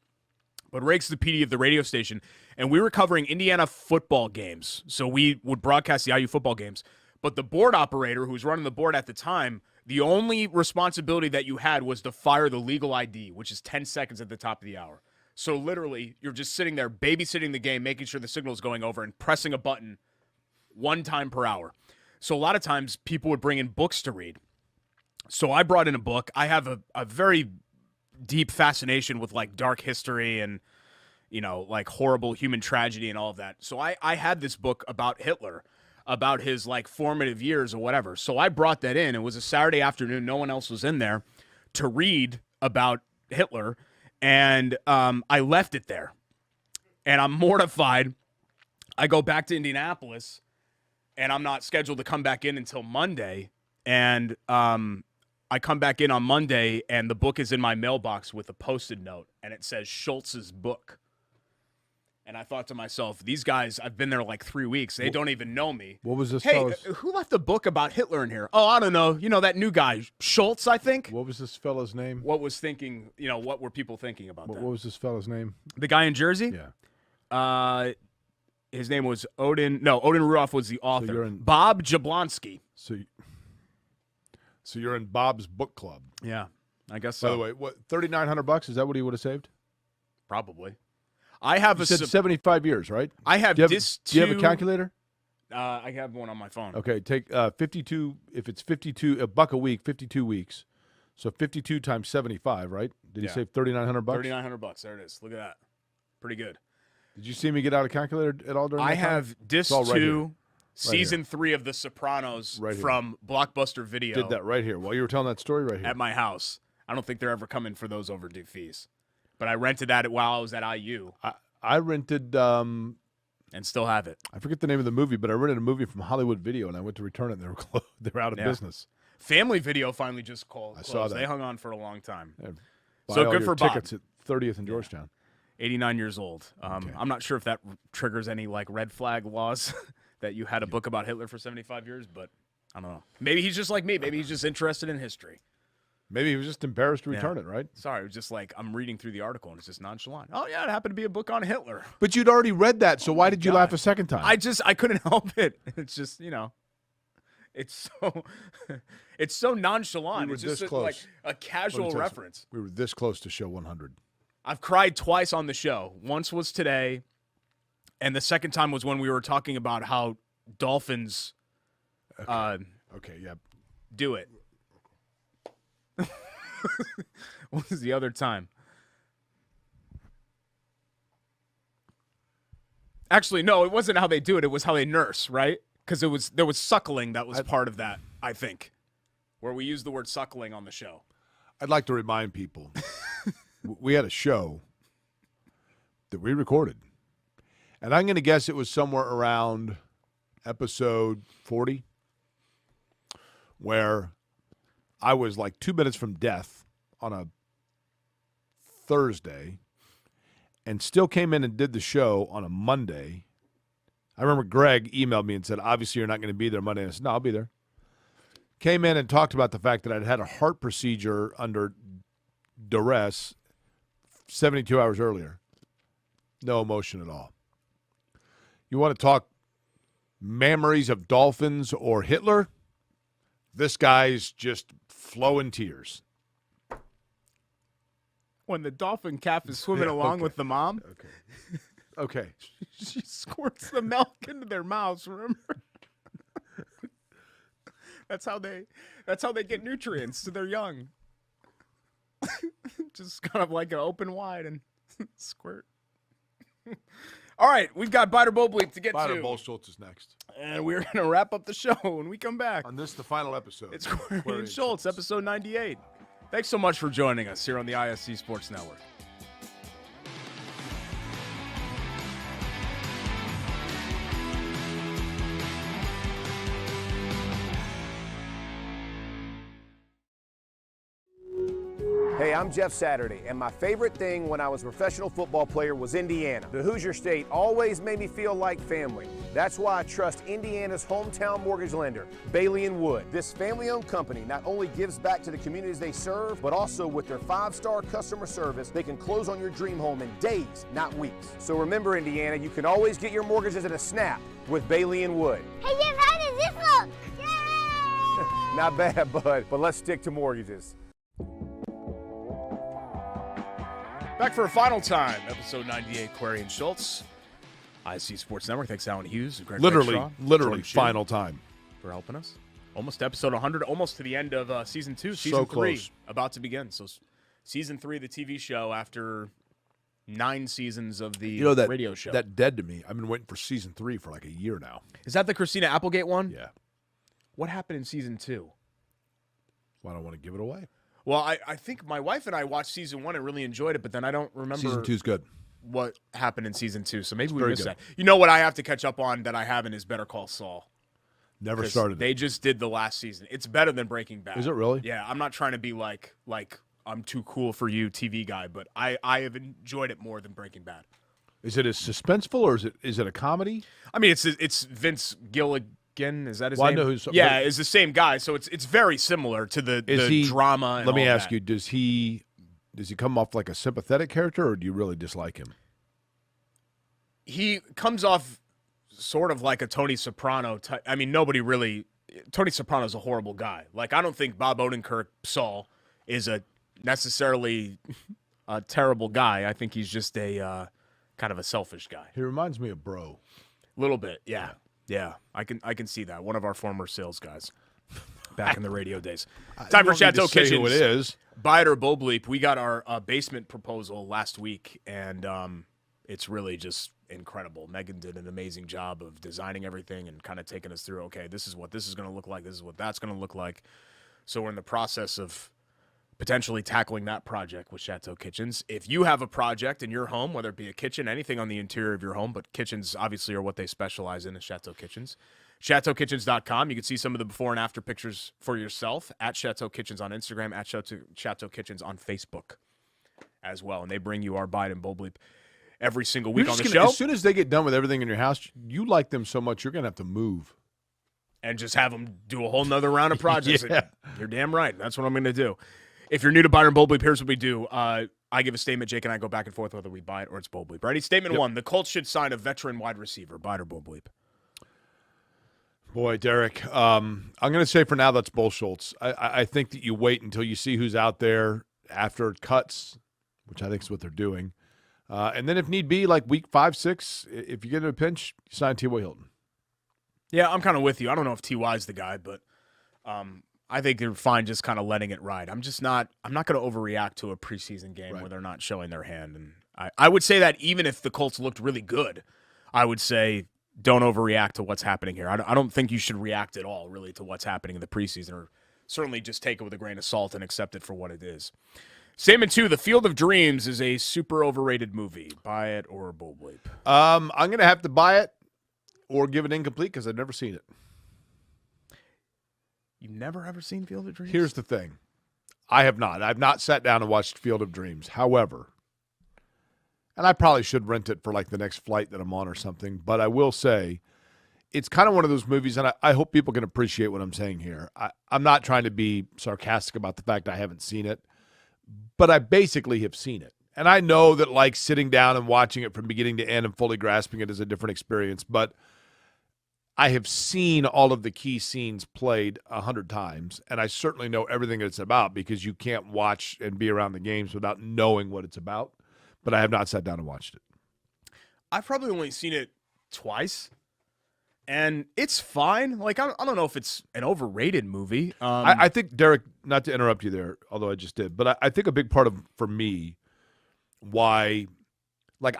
But Rake's the PD of the radio station, and we were covering Indiana football games. So we would broadcast the IU football games. But the board operator who was running the board at the time, the only responsibility that you had was to fire the legal ID, which is 10 seconds at the top of the hour. So literally, you're just sitting there babysitting the game, making sure the signal is going over, and pressing a button one time per hour. So a lot of times, people would bring in books to read. So I brought in a book. I have a very deep fascination with, dark history and, horrible human tragedy and all of that. So I had this book about Hitler, about his, formative years or whatever. So I brought that in. It was a Saturday afternoon. No one else was in there to read about Hitler. And I left it there. And I'm mortified. I go back to Indianapolis, and I'm not scheduled to come back in until Monday. And I come back in on Monday, and the book is in my mailbox with a Post-it note, and it says Schultz's book. And I thought to myself, these guys, I've been there 3 weeks. They don't even know me. What was this Hey, who left a book about Hitler in here? Oh, I don't know. That new guy, Schultz, I think. What was this fella's name? What were people thinking about that? What was this fella's name? The guy in Jersey? Yeah. His name was Odin. No, Odin Rudolph was the author. you're in- Bob Jablonski. So you're in Bob's book club. Yeah, I guess so. By the way, what $3,900? Is that what he would have saved? Probably. I have You said 75 years, right? I have Do you have, this. do you have a calculator? I have one on my phone. Okay, take 52. If it's $1 a week, 52 weeks. So 52 times 75, right? Did he save $3,900? $3,900. There it is. Look at that. Pretty good. Did you see me get out a calculator at all during that I time? have disc It's all right 2, here. season 3 of The Sopranos from Blockbuster Video. Did that right here while you were telling that story right here. At my house. I don't think they're ever coming for those overdue fees. But I rented that while I was at IU. I rented and still have it. I forget the name of the movie, but I rented a movie from Hollywood Video, and I went to return it, and they were they were out of business. Family Video finally just closed. I saw that. They hung on for a long time. Yeah, So all good your for Bob. tickets at 30th and Georgetown. 89 years old. I'm not sure if that triggers any red flag laws that you had a book about Hitler for 75 years, but I don't know. Maybe he's just like me. Maybe he's just interested in history. Maybe he was just embarrassed to return it, right? Sorry, it was just like I'm reading through the article and it's just nonchalant. Oh yeah, it happened to be a book on Hitler. But you'd already read that, so why did you laugh a second time? I couldn't help it. It's just, it's so nonchalant. We were it's just this close. like a casual reference. We were this close to show 100. I've cried twice on the show. Once was today, and the second time was when we were talking about how Dolphins do it. What was the other time? Actually, no, it wasn't how they do it. It was how they nurse, right? Because there was suckling that was part of that, I think, where we used the word suckling on the show. I'd like to remind people, we had a show that we recorded, and I'm going to guess it was somewhere around episode 40, where I was like 2 minutes from death on a Thursday and still came in and did the show on a Monday. I remember Greg emailed me and said, obviously you're not going to be there Monday. And I said, no, I'll be there. Came in and talked about the fact that I'd had a heart procedure under duress 72 hours earlier. No emotion at all. You want to talk memories of Dolphins or Hitler? This guy's just flowing tears. When the dolphin calf is swimming along with the mom. Okay. She squirts the milk into their mouths, remember? That's how they get nutrients to their young. Just kind of like an open wide and squirt. All right, we've got Biter Bowl Bleep to get Biter to. Bowl Schultz is next. And we're going to wrap up the show when we come back. On this, the final episode. It's Query and Schultz, episode 98. Thanks so much for joining us here on the ISC Sports Network. Hey, I'm Jeff Saturday, and my favorite thing when I was a professional football player was Indiana. The Hoosier State always made me feel like family. That's why I trust Indiana's hometown mortgage lender, Bailey & Wood. This family-owned company not only gives back to the communities they serve, but also with their 5-star customer service, they can close on your dream home in days, not weeks. So remember, Indiana, you can always get your mortgages at a snap with Bailey & Wood. Hey, Jeff, how does this look? Yay! Not bad, bud, but let's stick to mortgages. Back for a final time, episode 98, Query and Schultz. ISC Sports Network. Thanks, Alan Hughes. And Greg Literally Jordan final time. For helping us. Almost to episode 100, almost to the end of season 2. Season So 3 close. about to begin. So season 3 of the TV show after 9 seasons of the radio show. That dead to me. I've been waiting for season 3 for like a year now. Is that the Christina Applegate one? Yeah. What happened in season 2? Well, I don't want to give it away. Well, I think my wife and I watched season 1 and really enjoyed it, but then I don't remember Season 2's good. what happened in season 2. So maybe we very missed good. that. You know what I have to catch up on that I haven't is Better Call Saul. Never started They it. just did the last season. It's better than Breaking Bad. Is it really? Yeah, I'm not trying to be like I'm too cool for you TV guy, but I have enjoyed it more than Breaking Bad. Is it as suspenseful or is it a comedy? I mean, it's Vince Gilligan. Is that his Well, I name? know who's- yeah, it's the same guy. So it's very similar to the drama. And let me all ask that. you: Does he come off like a sympathetic character, or do you really dislike him? He comes off sort of like a Tony Soprano type. I mean, nobody really. Tony Soprano's a horrible guy. Like, I don't think Bob Odenkirk Saul is a necessarily a terrible guy. I think he's just a kind of a selfish guy. He reminds me of Bro. A little bit, yeah. Yeah, I can see that. One of our former sales guys back in the radio days. Time for Chateau Kitchens. Who it is? Biter Bowl Bleep. We got our basement proposal last week, and it's really just incredible. Megan did an amazing job of designing everything and kind of taking us through, okay, this is what this is going to look like. This is what that's going to look like. So we're in the process of potentially tackling that project with Chateau Kitchens. If you have a project in your home, whether it be a kitchen, anything on the interior of your home, but kitchens obviously are what they specialize in Chateau Kitchens. ChateauKitchens.com. You can see some of the before and after pictures for yourself at Chateau Kitchens on Instagram, at Chateau Kitchens on Facebook as well. And they bring you our Biden Bowl Bleep every single week on the show. As soon as they get done with everything in your house, you like them so much, you're going to have to move. and just have them do a whole nother round of projects. Yeah. You're damn right. That's what I'm going to do. If you're new to Byron Bull Bleep, here's what we do. I give a statement. Jake and I go back and forth whether we buy it or it's Bull Bleep. Ready? Statement one. The Colts should sign a veteran wide receiver. Buy it or Bull Bleep? Boy, Derek, I'm going to say for now that's Bull Schultz. I think that you wait until you see who's out there after cuts, which I think is what they're doing. And then if need be, like week 5, 6, if you get in a pinch, you sign T.Y. Hilton. Yeah, I'm kind of with you. I don't know if T.Y.'s the guy, but I think they're fine just kind of letting it ride. I'm not going to overreact to a preseason game where they're not showing their hand. And I would say that even if the Colts looked really good, I would say don't overreact to what's happening here. I don't think you should react at all, really, to what's happening in the preseason, or certainly just take it with a grain of salt and accept it for what it is. Statement 2, The Field of Dreams is a super overrated movie. Buy it or Bull Bleep? I'm going to have to buy it or give it incomplete because I've never seen it. You've never ever seen Field of Dreams? Here's the thing. I have not. I've not sat down and watched Field of Dreams. However, and I probably should rent it for like the next flight that I'm on or something, but I will say it's kind of one of those movies, and I hope people can appreciate what I'm saying here. I'm not trying to be sarcastic about the fact I haven't seen it, but I basically have seen it. And I know that like sitting down and watching it from beginning to end and fully grasping it is a different experience, but I have seen all of the key scenes played 100 times, and I certainly know everything it's about because you can't watch and be around the games without knowing what it's about. But I have not sat down and watched it. I've probably only seen it twice, and it's fine. Like, I don't know if it's an overrated movie. I think, Derek, not to interrupt you there, although I just did, but I think a big part of, for me, why, like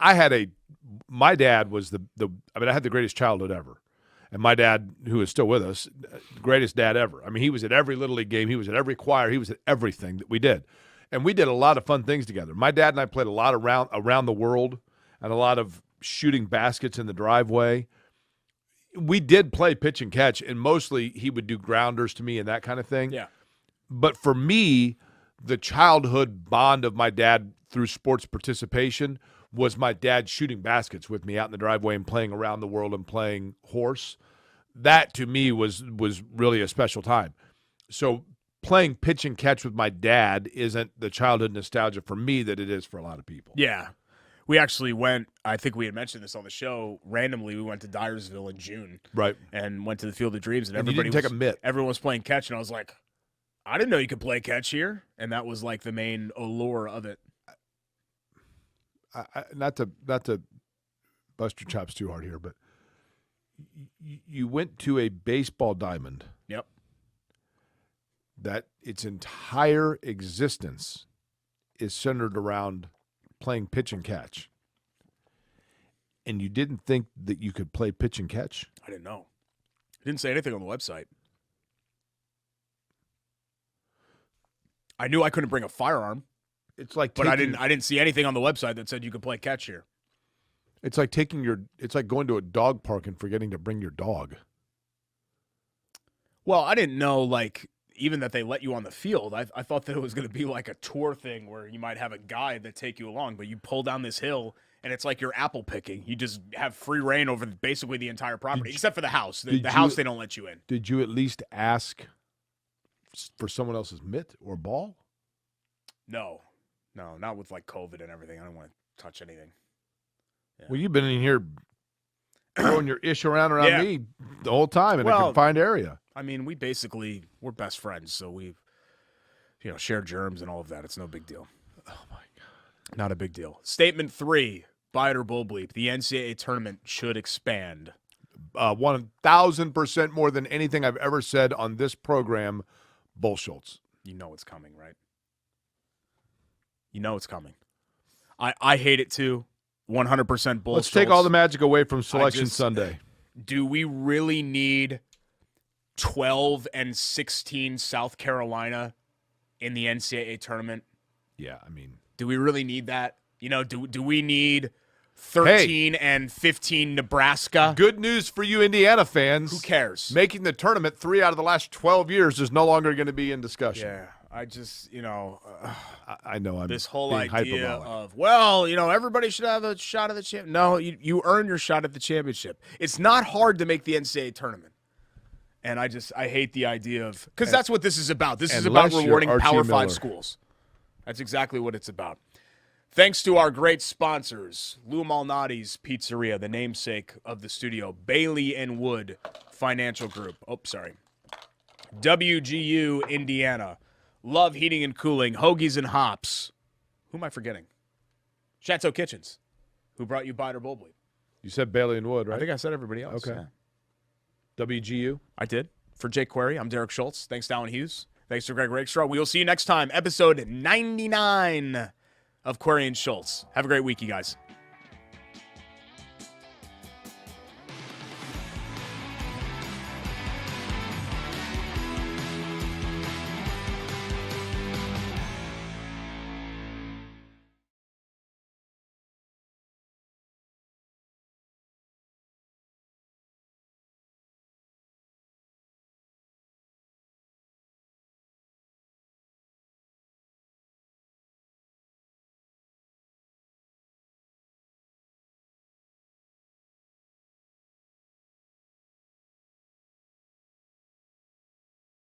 my dad was I had the greatest childhood ever. And my dad, who is still with us, greatest dad ever. I mean, he was at every Little League game. He was at every choir. He was at everything that we did. And we did a lot of fun things together. My dad and I played a lot around the world and a lot of shooting baskets in the driveway. We did play pitch and catch, and mostly he would do grounders to me and that kind of thing. Yeah. But for me, the childhood bond of my dad through sports participation was my dad shooting baskets with me out in the driveway and playing around the world and playing horse. That, to me, was really a special time. So playing pitch and catch with my dad isn't the childhood nostalgia for me that it is for a lot of people. Yeah. We actually went, I think we had mentioned this on the show, randomly we went to Dyersville in June. Right. And went to the Field of Dreams. And everybody you didn't take a mitt. Everyone was playing catch, and I was like, I didn't know you could play catch here. And that was like the main allure of it. Not to bust your chops too hard here, but you went to a baseball diamond. Yep. That its entire existence is centered around playing pitch and catch. And you didn't think that you could play pitch and catch? I didn't know. It didn't say anything on the website. I knew I couldn't bring a firearm. It's like I didn't see anything on the website that said you could play catch here. It's like it's like going to a dog park and forgetting to bring your dog. Well, I didn't know, like, even that they let you on the field. I thought that it was going to be like a tour thing where you might have a guide that take you along, but you pull down this hill and it's like you're apple picking. You just have free reign over basically the entire property, except for the house. The house they don't let you in. Did you at least ask for someone else's mitt or ball? No, not with like COVID and everything. I don't want to touch anything. Yeah. Well, you've been in here throwing your ish around me the whole time in a confined area. I mean, we're best friends, so we've, shared germs and all of that. It's no big deal. Oh, my God. Not a big deal. Statement 3, buy it or bull bleep. The NCAA tournament should expand. 1,000% more than anything I've ever said on this program, Bull Schultz. You know it's coming, right? You know it's coming. I hate it too. 100% bull. Let's take all the magic away from Selection Sunday. Do we really need 12 and 16 South Carolina in the NCAA tournament? Yeah, I mean, do we really need that? Do we need 13 and 15 Nebraska? Good news for you Indiana fans. Who cares? Making the tournament 3 out of the last 12 years is no longer going to be in discussion. Yeah, I just, I know I'm this whole being idea hyperbolic. of, everybody should have a shot at the championship. No, you earn your shot at the championship. It's not hard to make the NCAA tournament. And I hate the idea of, because that's what this is about. This is Unless about you're rewarding Archie Power Miller. 5 schools. That's exactly what it's about. Thanks to our great sponsors, Lou Malnati's Pizzeria, the namesake of the studio, Bailey & Wood Financial Group. Oh, sorry. WGU Indiana, Love Heating and Cooling, Hoagies and Hops. Who am I forgetting? Chateau Kitchens, who brought you Bider Bulbley. You said Bailey and Wood, right? I think I said everybody else. Okay. Yeah. WGU? I did. For Jake Query, I'm Derek Schultz. Thanks to Alan Hughes. Thanks to Greg Rakestraw. We will see you next time, episode 99 of Query and Schultz. Have a great week, you guys.